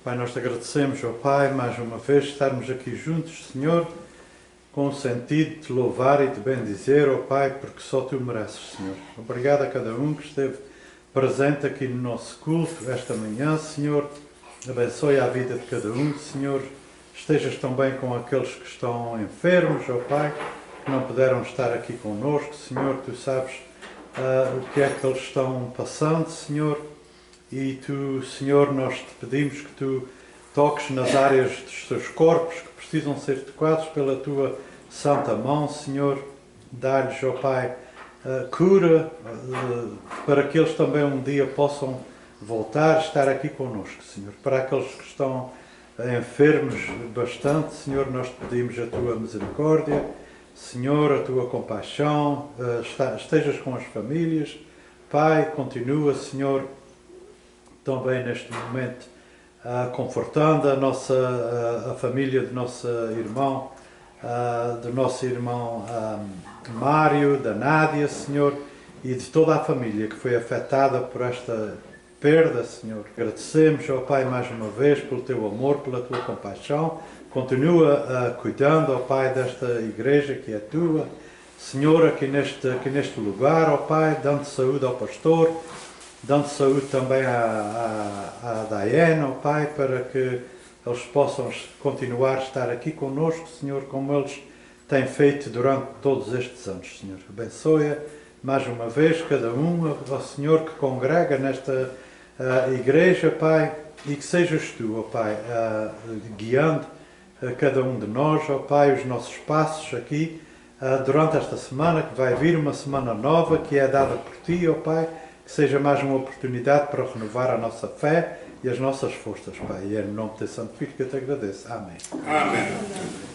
Pai, nós te agradecemos, ó Pai, mais uma vez estarmos aqui juntos, Senhor, com o sentido de te louvar e te bendizer, ó Pai, porque só tu mereces, Senhor. Obrigado a cada um que esteve presente aqui no nosso culto esta manhã, Senhor. Abençoe a vida de cada um, Senhor. Estejas também com aqueles que estão enfermos, ó Pai, que não puderam estar aqui connosco, Senhor. Tu sabes o que é que eles estão passando, Senhor. E tu, Senhor, nós te pedimos que tu toques nas áreas dos seus corpos que precisam ser tocados pela tua santa mão, Senhor. Dá-lhes, ó Pai, cura para que eles também um dia possam voltar a estar aqui connosco, Senhor. Para aqueles que estão enfermos bastante, Senhor, nós te pedimos a tua misericórdia, Senhor, a tua compaixão, estejas com as famílias. Pai, continua, Senhor, também neste momento, confortando a família do nosso irmão Mário, da Nádia, Senhor, e de toda a família que foi afetada por esta perda, Senhor. Agradecemos, ó Pai, mais uma vez, pelo teu amor, pela tua compaixão. Continua cuidando, ó Pai, desta igreja que é tua. Senhor, aqui neste lugar, ó Pai, dando saúde ao pastor, dando saúde também à Diana, ó Pai, para que eles possam continuar a estar aqui conosco, Senhor, como eles têm feito durante todos estes anos, Senhor. Abençoe mais uma vez cada um, ó Senhor, que congrega nesta igreja, Pai, e que sejas tu, ó Pai, guiando cada um de nós, ó Pai, os nossos passos aqui, durante esta semana, que vai vir uma semana nova, que é dada por Ti, ó Pai, que seja mais uma oportunidade para renovar a nossa fé e as nossas forças, Pai. E é no nome de Teu Santo Filho que eu Te agradeço. Amém. Amém.